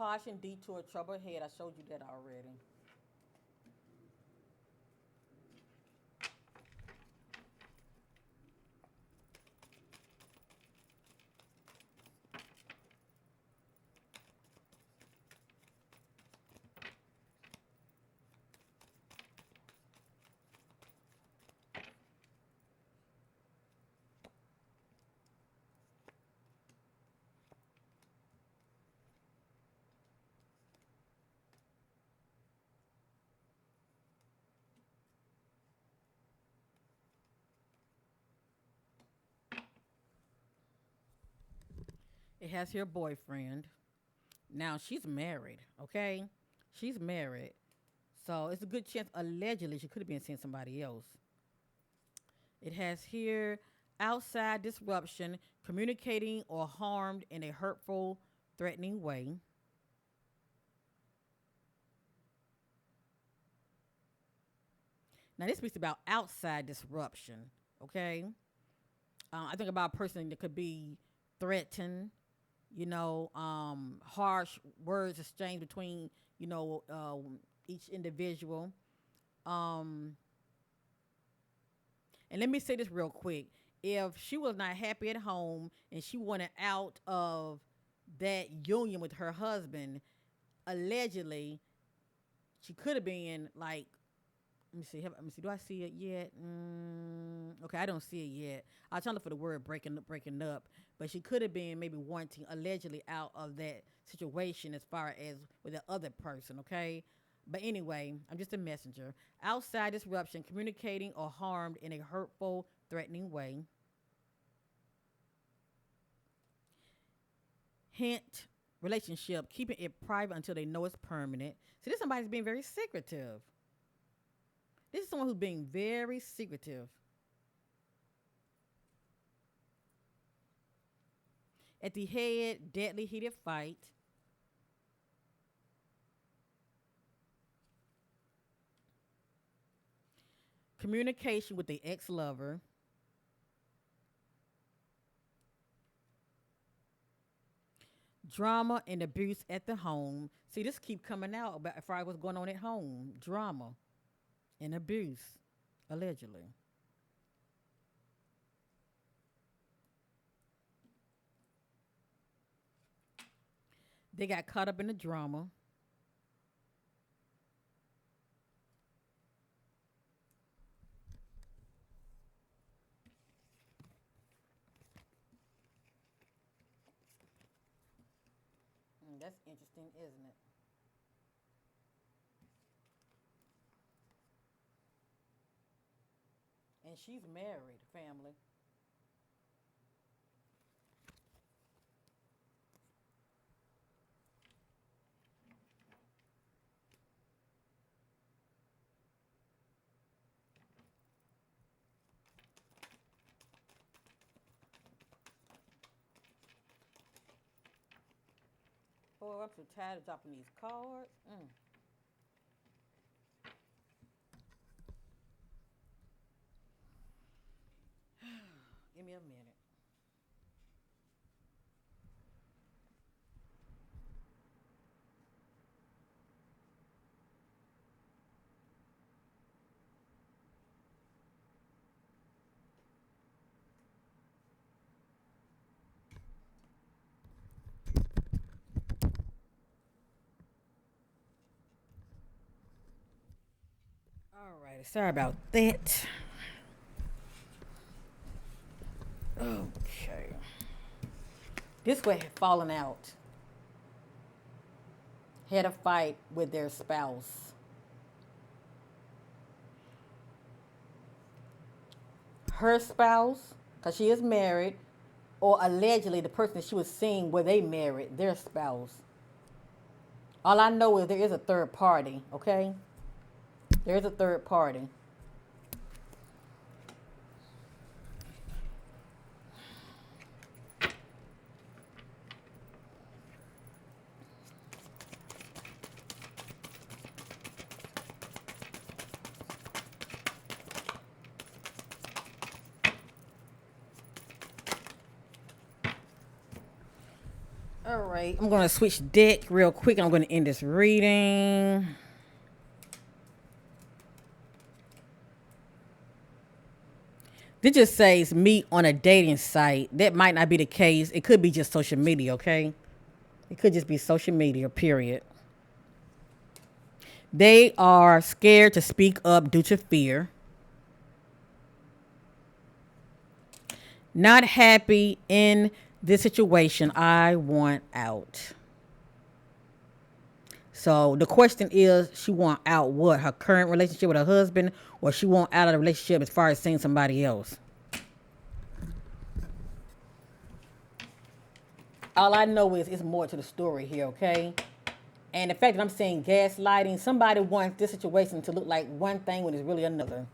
S1: caution, detour, trouble ahead. I showed you that already. It has here boyfriend. Now she's married, okay? She's married. So it's a good chance, allegedly, she could have been seeing somebody else. It has here outside disruption, communicating or harmed in a hurtful, threatening way. Now, this speaks about outside disruption, okay? I think about a person that could be threatened, harsh words exchanged between, each individual. Um, and let me say this real quick. If she was not happy at home and she wanted out of that union with her husband, allegedly, she could have been like, let me see. Let me see. Do I see it yet? Okay, I don't see it yet. I was trying to look for the word breaking up, but she could have been maybe wanting allegedly out of that situation as far as with the other person. Okay, but anyway, I'm just a messenger. Outside disruption, communicating or harmed in a hurtful, threatening way. Hint: relationship, keeping it private until they know it's permanent. See, this somebody's being very secretive. This is someone who's being very secretive. At the head, deadly heated fight. Communication with the ex-lover. Drama and abuse at the home. See, this keep coming out about as far as what's going on at home. Drama and abuse, allegedly. They got caught up in the drama. That's interesting, isn't it? And she's married, family. Boy, I'm so tired of dropping these cards. Give me a minute. All right, sorry about that. Okay. This way had fallen out. Had a fight with their spouse. Her spouse, because she is married, or allegedly the person that she was seeing where they married, their spouse. All I know is there is a third party, okay? There is a third party. All right, I'm going to switch deck real quick. I'm going to end this reading. This just says meet on a dating site. That might not be the case. It could be just social media, okay? It could just be social media, period. They are scared to speak up due to fear. Not happy in this situation. I want out. So the question is, she want out what? Her current relationship with her husband, or she want out of the relationship as far as seeing somebody else? All I know is it's more to the story here, okay? And the fact that I'm saying gaslighting, somebody wants this situation to look like one thing when it's really another.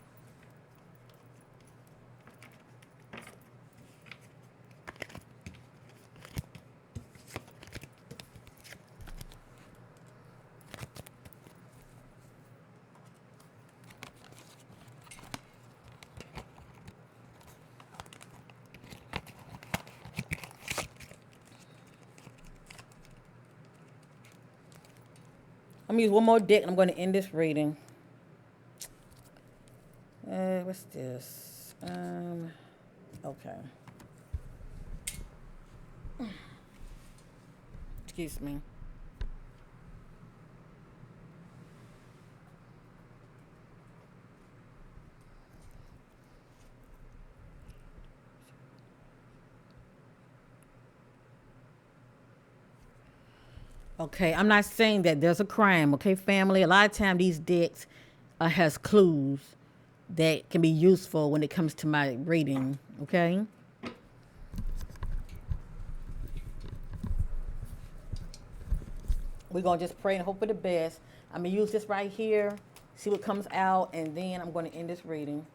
S1: I'm going to use one more deck and I'm going to end this reading. What's this? Okay. Excuse me. Okay, I'm not saying that there's a crime, okay, family? A lot of times these decks has clues that can be useful when it comes to my reading, okay? We're going to just pray and hope for the best. I'm going to use this right here, see what comes out, and then I'm going to end this reading.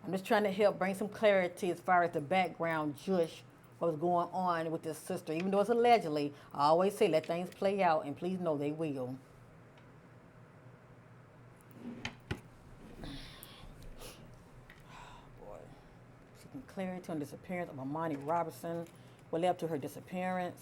S1: I'm just trying to help bring some clarity as far as the background, Jush, what was going on with this sister. Even though it's allegedly, I always say let things play out, and please know they will. Boy. Seeking clarity on the disappearance of Imani Roberson. What led up to her disappearance.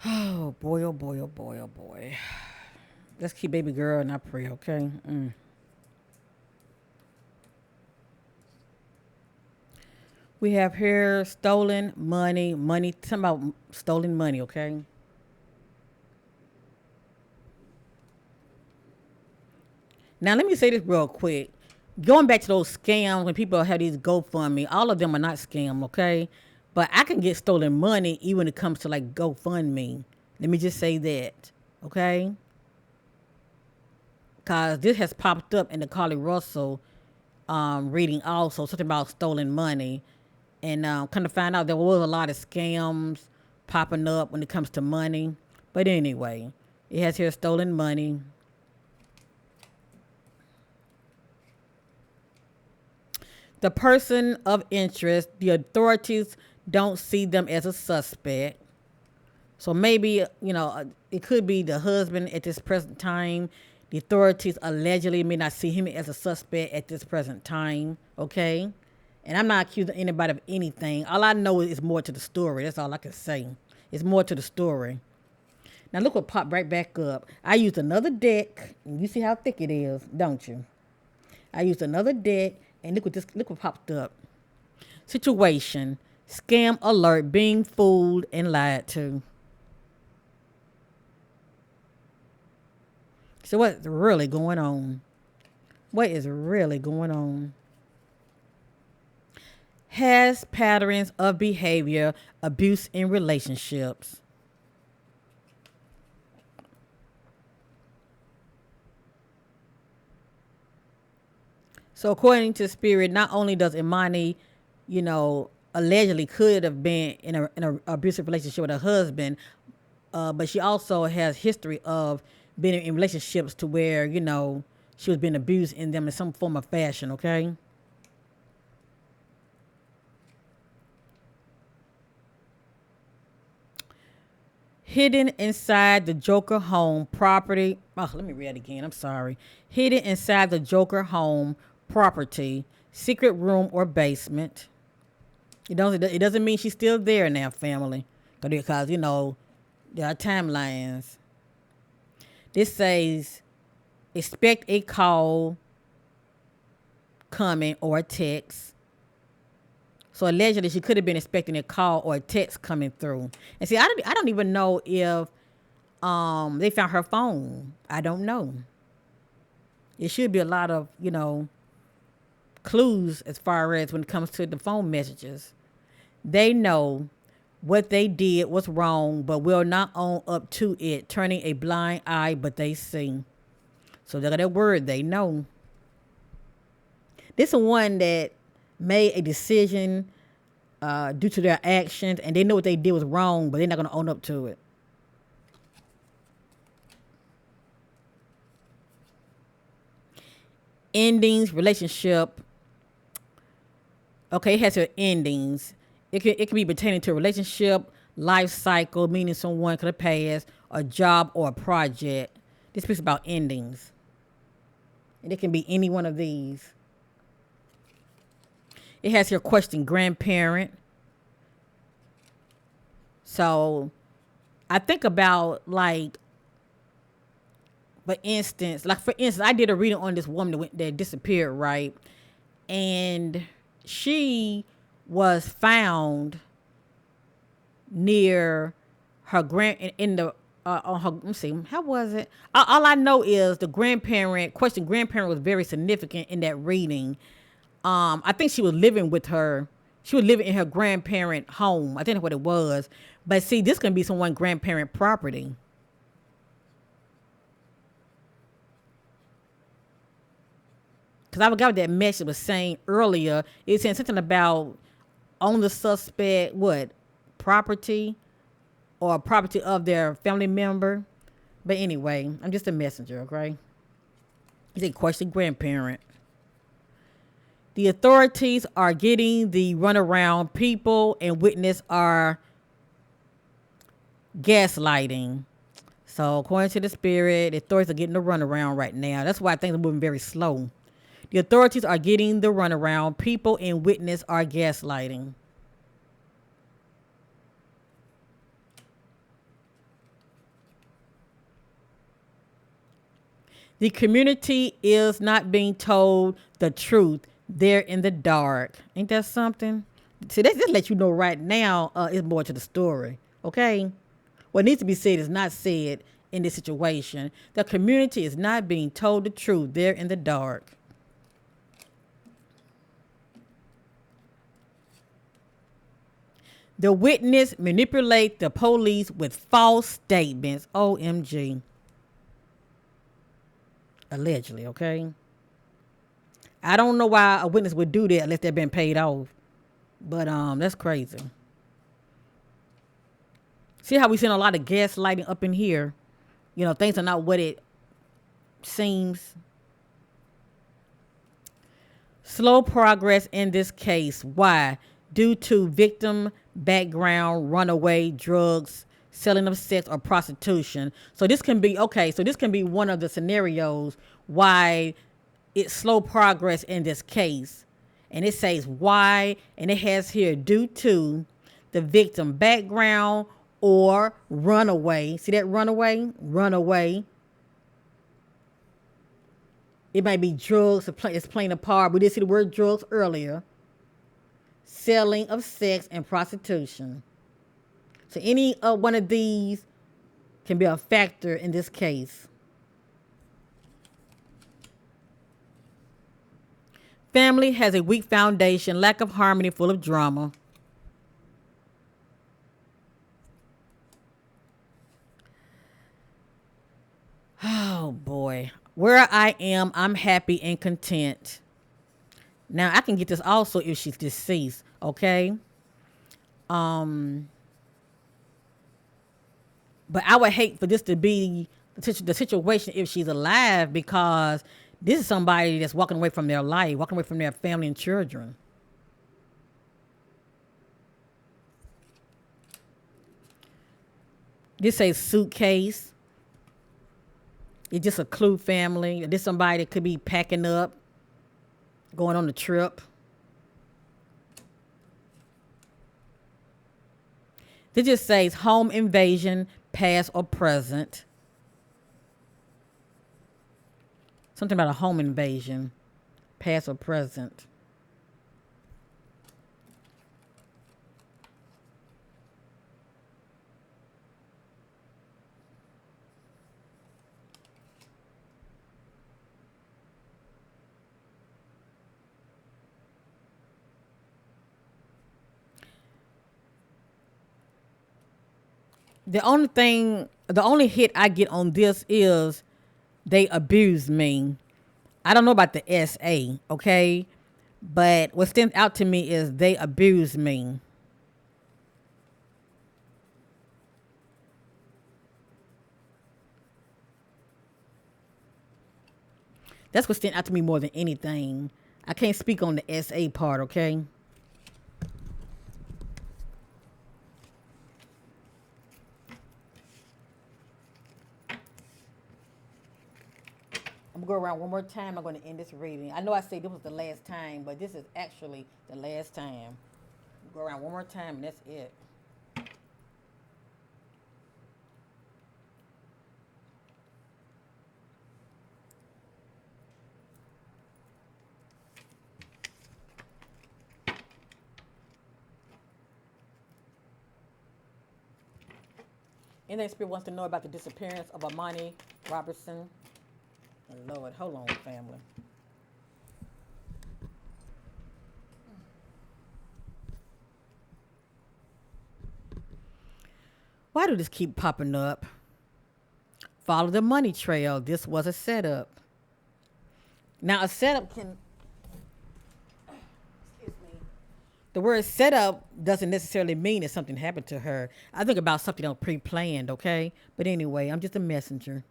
S1: Oh boy, oh boy, oh boy, oh boy. Let's keep baby girl and I pray, okay? We have here stolen money, something about stolen money, okay? Now let me say this real quick. Going back to those scams when people have these GoFundMe, all of them are not scam, okay? But I can get stolen money even when it comes to like GoFundMe. Let me just say that, okay? Because this has popped up in the Carly Russell reading also, something about stolen money. And kind of find out there was a lot of scams popping up when it comes to money. But anyway, it has here stolen money. The person of interest, the authorities don't see them as a suspect. So maybe, it could be the husband at this present time. The authorities allegedly may not see him as a suspect at this present time, okay? And I'm not accusing anybody of anything. All I know is more to the story. That's all I can say. It's more to the story. Now look what popped right back up. I used another deck. And you see how thick it is, don't you? I used another deck, and look what popped up. Situation. Scam alert. Being fooled and lied to. So what's really going on? What is really going on? Has patterns of behavior, abuse in relationships. So according to Spirit, not only does Imani, allegedly could have been in a abusive relationship with her husband, but she also has history of being in relationships to where, she was being abused in them in some form of fashion, okay? Hidden inside the Joker home property. Oh, let me read it again. I'm sorry. Hidden inside the Joker home property, secret room or basement. It doesn't mean she's still there now, family. Because, there are timelines. This says expect a call coming or a text. So allegedly, she could have been expecting a call or a text coming through. And see, I don't even know if they found her phone. I don't know. It should be a lot of clues as far as when it comes to the phone messages. They know what they did was wrong, but will not own up to it, turning a blind eye, but they see. So look at that word, they know. This is one that made a decision due to their actions, and they know what they did was wrong, but they're not going to own up to it. Endings, relationship. Okay, it has your endings. It can be pertaining to a relationship, life cycle, meaning someone could have passed, a job, or a project. This speaks about endings. And it can be any one of these. It has your question, grandparent. So I think about for instance, I did a reading on this woman that disappeared, right? And she was found near her in the on her. Let me see, how was it? All I know is the grandparent was very significant in that reading. I think she was living with her. She was living in her grandparent home. I think that's what it was. But see, this can be someone's grandparent property. Because I forgot what that message was saying earlier. It said something about on the suspect, what, property or property of their family member. But anyway, I'm just a messenger, okay? It's a question grandparent. The authorities are getting the runaround. People and witness are gaslighting. So according to the Spirit, the authorities are getting the runaround right now. That's why things are moving very slow. The authorities are getting the runaround. People and witness are gaslighting. The community is not being told the truth. They're in the dark. Ain't that something? See, that just let you know right now is more to the story. Okay? What needs to be said is not said in this situation. The community is not being told the truth. They're in the dark. The witness manipulate the police with false statements. OMG. Allegedly, okay? I don't know why a witness would do that unless they've been paid off. But that's crazy. See how we seen a lot of gaslighting up in here? Things are not what it seems. Slow progress in this case. Why? Due to victim background, runaway, drugs, selling of sex, or prostitution. So this can be one of the scenarios why it's slow progress in this case. And it says why, and it has here due to the victim background or runaway. See that runaway? Runaway. It might be drugs. It's playing a part. We did see the word drugs earlier. selling of sex, and prostitution. So any one of these can be a factor in this case. Family has a weak foundation, lack of harmony, full of drama. Oh boy. Where I am, I'm happy and content. Now I can get this also if she's deceased, okay? Um but I would hate for this to be the situation if she's alive, because this is somebody that's walking away from their life, walking away from their family and children. This says suitcase. It's just a clue, family. This somebody that could be packing up, going on the trip. This just says home invasion, past or present. Something about a home invasion, past or present. The only hit I get on this is they abused me. I don't know about the SA, okay? But what stands out to me is they abused me. That's what stands out to me more than anything. I can't speak on the SA part, okay? I'm gonna go around one more time. I'm gonna end this reading. I know I said this was the last time, but this is actually the last time. Go around one more time, and that's it. Anything Spirit wants to know about the disappearance of Imani Roberson? Lord, hold on, family. Why do this keep popping up? Follow the money trail. This was a setup. Now, a setup can. Excuse me. The word setup doesn't necessarily mean that something happened to her. I think about something else pre planned, okay? But anyway, I'm just a messenger.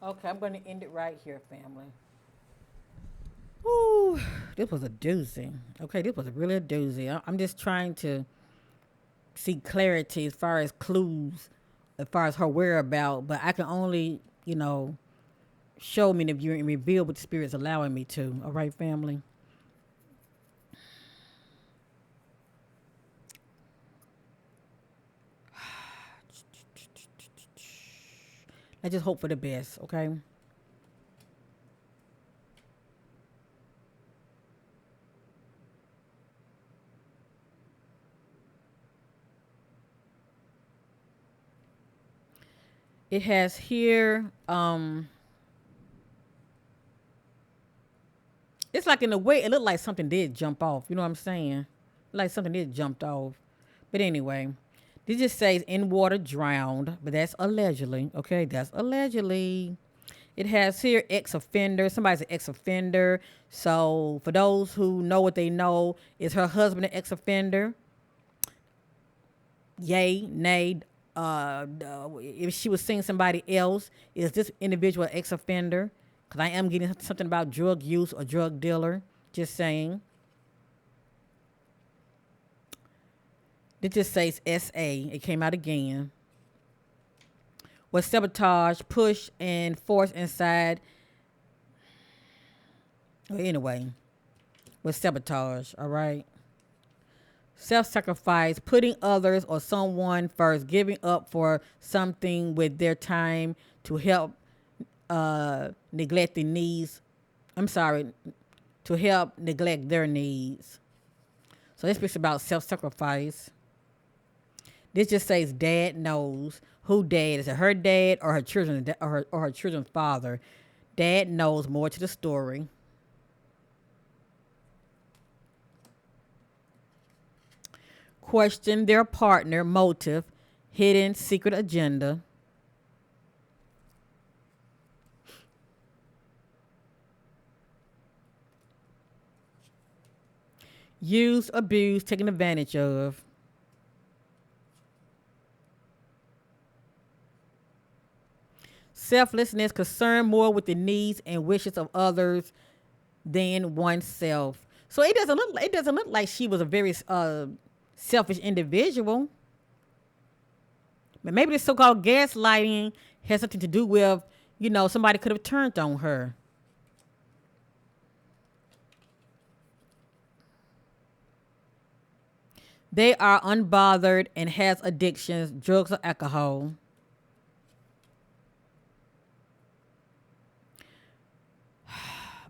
S1: Okay, I'm going to end it right here, family. Ooh, this was a doozy. Okay, this was really a doozy. I'm just trying to see clarity as far as clues, as far as her whereabout, but I can only, show me the view and reveal what the Spirit's allowing me to. All right, family? I just hope for the best, okay? It has here, it's like in a way, it looked like something did jump off. You know what I'm saying? Like something did jumped off. But anyway, this just says in water drowned, but that's allegedly. Okay, that's allegedly. It has here ex offender. Somebody's an ex offender. So for those who know what they know, is her husband an ex offender? Yay, nay. If she was seeing somebody else, is this individual an ex offender? Because I am getting something about drug use or drug dealer. Just saying. It just says SA. It came out again. Was sabotage, push, and force inside. Well, anyway, was sabotage, all right? Self sacrifice, putting others or someone first, giving up for something with their time to help neglect the needs. I'm sorry, to help neglect their needs. So this speaks about self sacrifice. This just says dad knows. Who dad is? It her dad or her children or her children's father? Dad knows more to the story. Question their partner motive, hidden secret agenda. Use, abuse, taken advantage of. Selflessness, concern more with the needs and wishes of others than oneself. So it doesn't look like she was a very selfish individual. But maybe this so-called gaslighting has something to do with, somebody could have turned on her. They are unbothered and has addictions, drugs or alcohol.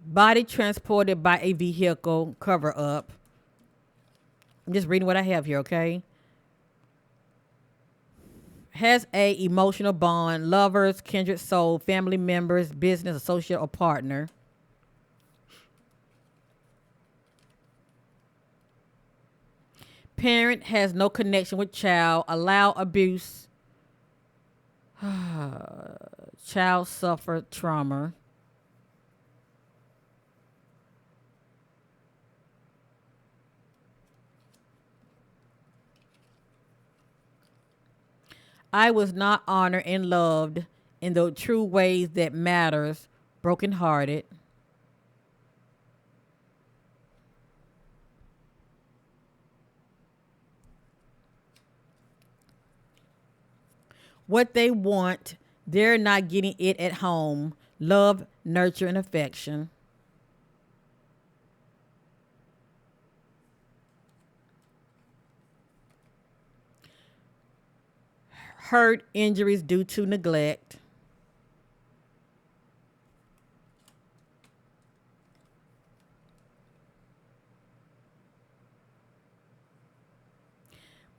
S1: Body transported by a vehicle, cover up. I'm just reading what I have here, okay? Has a emotional bond, lovers, kindred soul, family members, business associate or partner. Parent has no connection with child, allow abuse. Child suffered trauma. I was not honored and loved in the true ways that matters. Brokenhearted. What they want, they're not getting it at home. Love, nurture, and affection. Hurt, injuries due to neglect.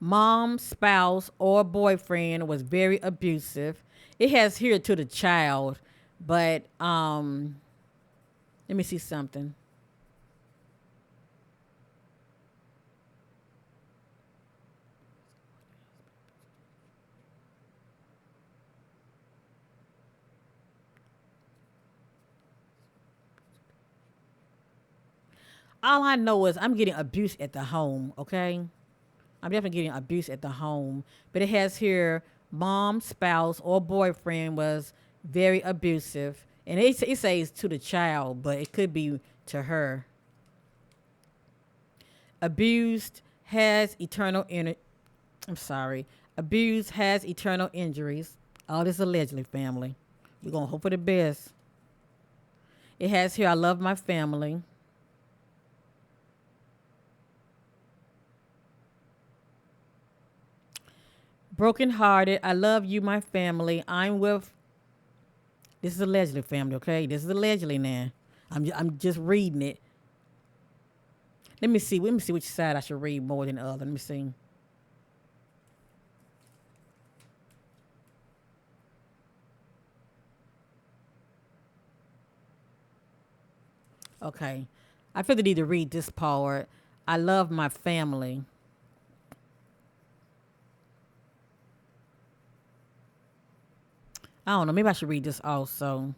S1: Mom, spouse, or boyfriend was very abusive. It has here to the child, but let me see something. All I know is I'm getting abuse at the home, okay? I'm definitely getting abuse at the home. But it has here mom, spouse, or boyfriend was very abusive. And it says to the child, but it could be to her. Abused has eternal I'm sorry. Abused has eternal injuries. All this allegedly, family. We're going to hope for the best. It has here, I love my family. Brokenhearted, I love you, my family. I'm with This is allegedly, family, okay? This is allegedly now. I'm just reading it. Let me see. Let me see which side I should read more than the other. Let me see. Okay. I feel the need to read this part. I love my family. I don't know. Maybe I should read this also.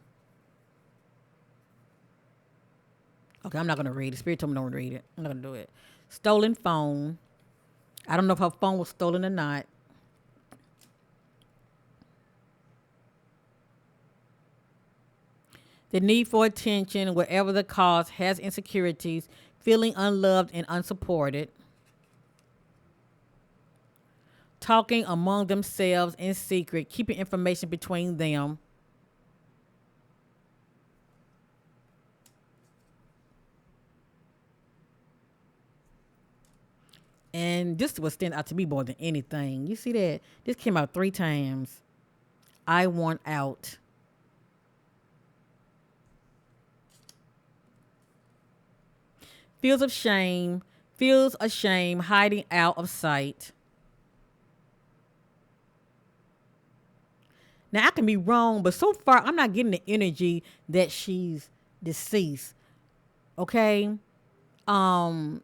S1: Okay, I'm not gonna read it. Spirit told me don't read it. I'm not gonna do it. Stolen phone. I don't know if her phone was stolen or not. The need for attention, wherever the cause, has insecurities, feeling unloved and unsupported, talking among themselves in secret, keeping information between them. And this was stand out to me more than anything. You see that? This came out 3 times. I want out. Feels of shame, feels ashamed, hiding out of sight. Now I can be wrong, but so far I'm not getting the energy that she's deceased. Okay? Um,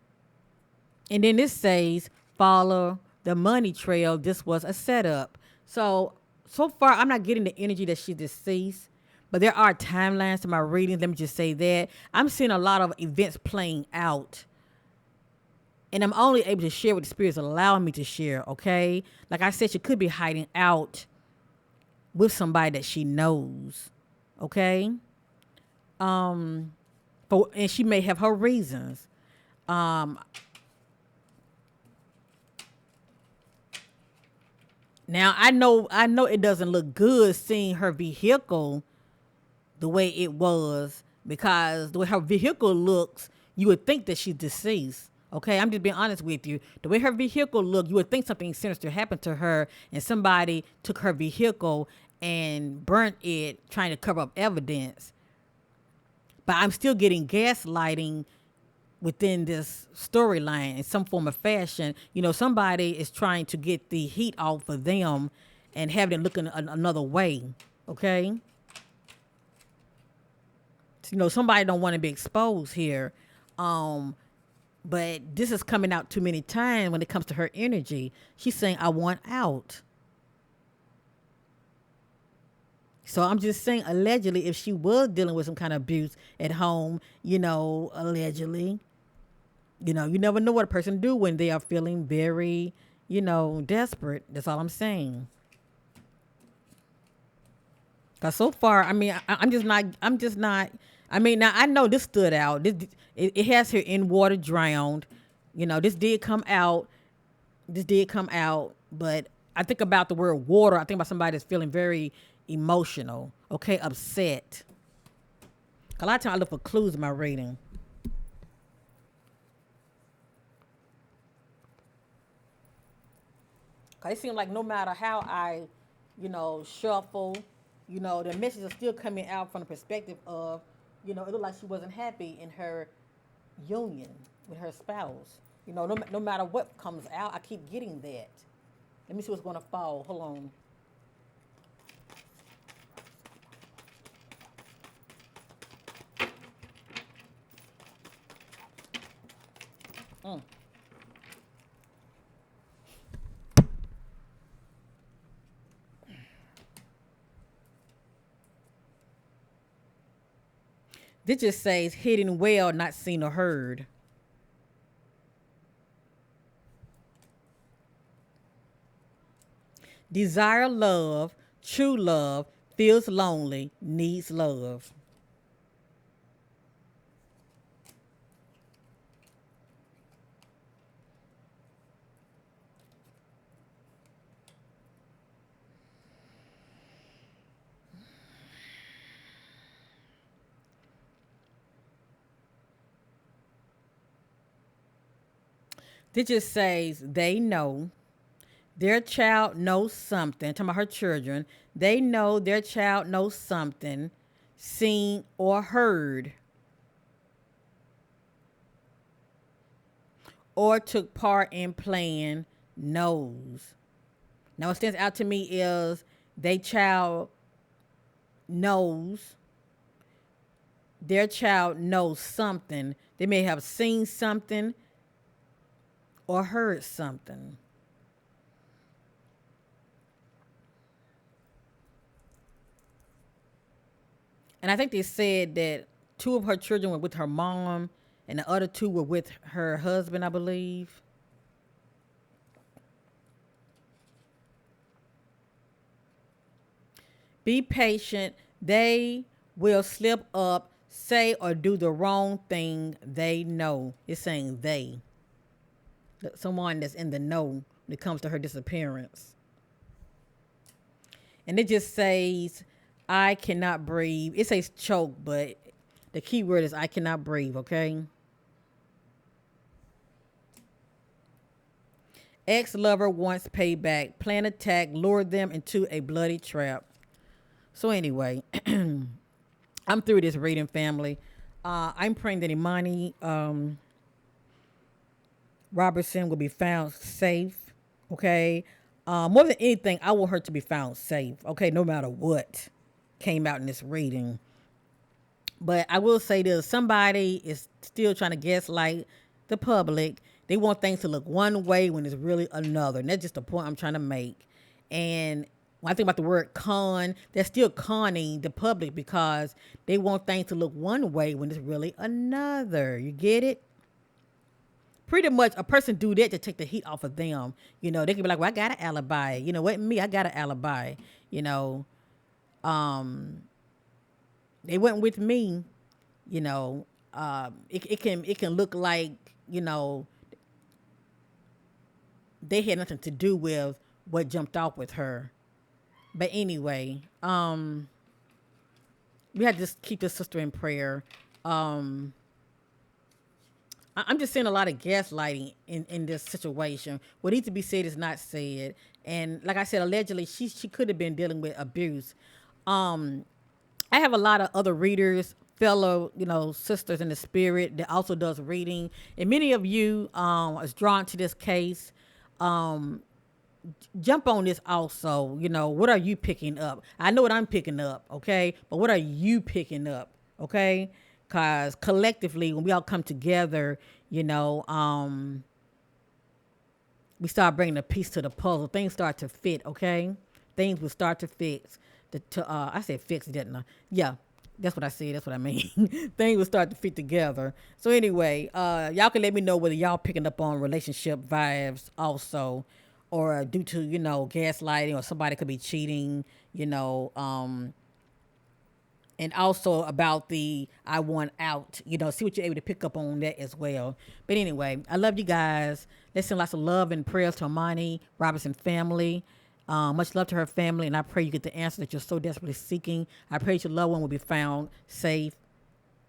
S1: and then this says follow the money trail. This was a setup. So far I'm not getting the energy that she's deceased. But there are timelines to my readings. Let me just say that. I'm seeing a lot of events playing out. And I'm only able to share what the spirit's allowing me to share, okay? Like I said, she could be hiding out with somebody that she knows, okay? And she may have her reasons. Um, Now I know it doesn't look good seeing her vehicle the way it was, because the way her vehicle looks, you would think that she's deceased. Okay, I'm just being honest with you. The way her vehicle looked, you would think something sinister happened to her, and somebody took her vehicle and burnt it, trying to cover up evidence. But I'm still getting gaslighting within this storyline in some form of fashion. You know, somebody is trying to get the heat off of them and have them looking another way. Okay, you know, somebody don't want to be exposed here. Um, but this is coming out too many times when it comes to her energy. She's saying, I want out. So I'm just saying, allegedly, if she was dealing with some kind of abuse at home, you know, allegedly, you know, you never know what a person do when they are feeling very, you know, desperate. That's all I'm saying. Cause so far, I mean, I'm just not. I'm just not. I mean, now I know this stood out. It has her in water drowned. You know, this did come out. This did come out. But I think about the word water. I think about somebody that's feeling very emotional. Okay, upset. 'Cause a lot of times I look for clues in my reading. Cause it seems like no matter how I, you know, shuffle, you know, the message is still coming out from the perspective of, you know, it looked like she wasn't happy in her union with her spouse. You know, no matter what comes out, I keep getting that. Let me see what's going to fall. Hold on. Mm. This just says hidden well, not seen or heard. Desire love, true love, feels lonely, needs love. This just says they know, their child knows something, talking about her children, they know their child knows something seen or heard or took part in playing knows. Now, what stands out to me is they child knows, their child knows something. They may have seen something or heard something. And I think they said that two of her children were with her mom and the other two were with her husband, I believe. Be patient. They will slip up, say or do the wrong thing they know. It's saying they. Someone that's in the know when it comes to her disappearance. And it just says, I cannot breathe. It says choke, but the key word is I cannot breathe, okay? Ex-lover wants payback. Plan attack, lured them into a bloody trap. So anyway, I'm through this reading, family. I'm praying that Imani Roberson will be found safe, okay? More than anything, I want her to be found safe, okay, no matter what came out in this reading. But I will say this, somebody is still trying to gaslight the public. They want things to look one way when it's really another. And that's just the point I'm trying to make. And when I think about the word con, they're still conning the public because they want things to look one way when it's really another. You get it? Pretty much a person do that to take the heat off of them. You know, they can be like, well, I got an alibi. You know what? Me, I got an alibi. You know, they went with me. You know, it can look like, you know, they had nothing to do with what jumped off with her. But anyway, we had to just keep this sister in prayer. I'm just seeing a lot of gaslighting in this situation. What needs to be said is not said. And like I said, allegedly, she could have been dealing with abuse. I have a lot of other readers, fellow, you know, sisters in the spirit that also does reading. And many of you is drawn to this case. Jump on this also. You know, what are you picking up? I know what I'm picking up, okay? But what are you picking up, okay? Because collectively, when we all come together, you know, we start bringing a piece to the puzzle. Things start to fit, okay? Things will start to fix. I said fix, didn't I? Yeah, that's what I said. That's what I mean. Things will start to fit together. So anyway, y'all can let me know whether y'all picking up on relationship vibes also, or due to, you know, gaslighting, or somebody could be cheating, you know, and also about the I want out, you know, see what you're able to pick up on that as well. But anyway, I love you guys. Let's send lots of love and prayers to Imani Robinson family. Much love to her family, and I pray you get the answer that you're so desperately seeking. I pray that your loved one will be found safe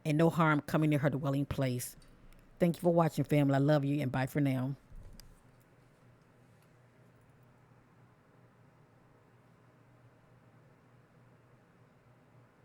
S1: and no harm coming near her dwelling place. Thank you for watching, family. I love you, and bye for now.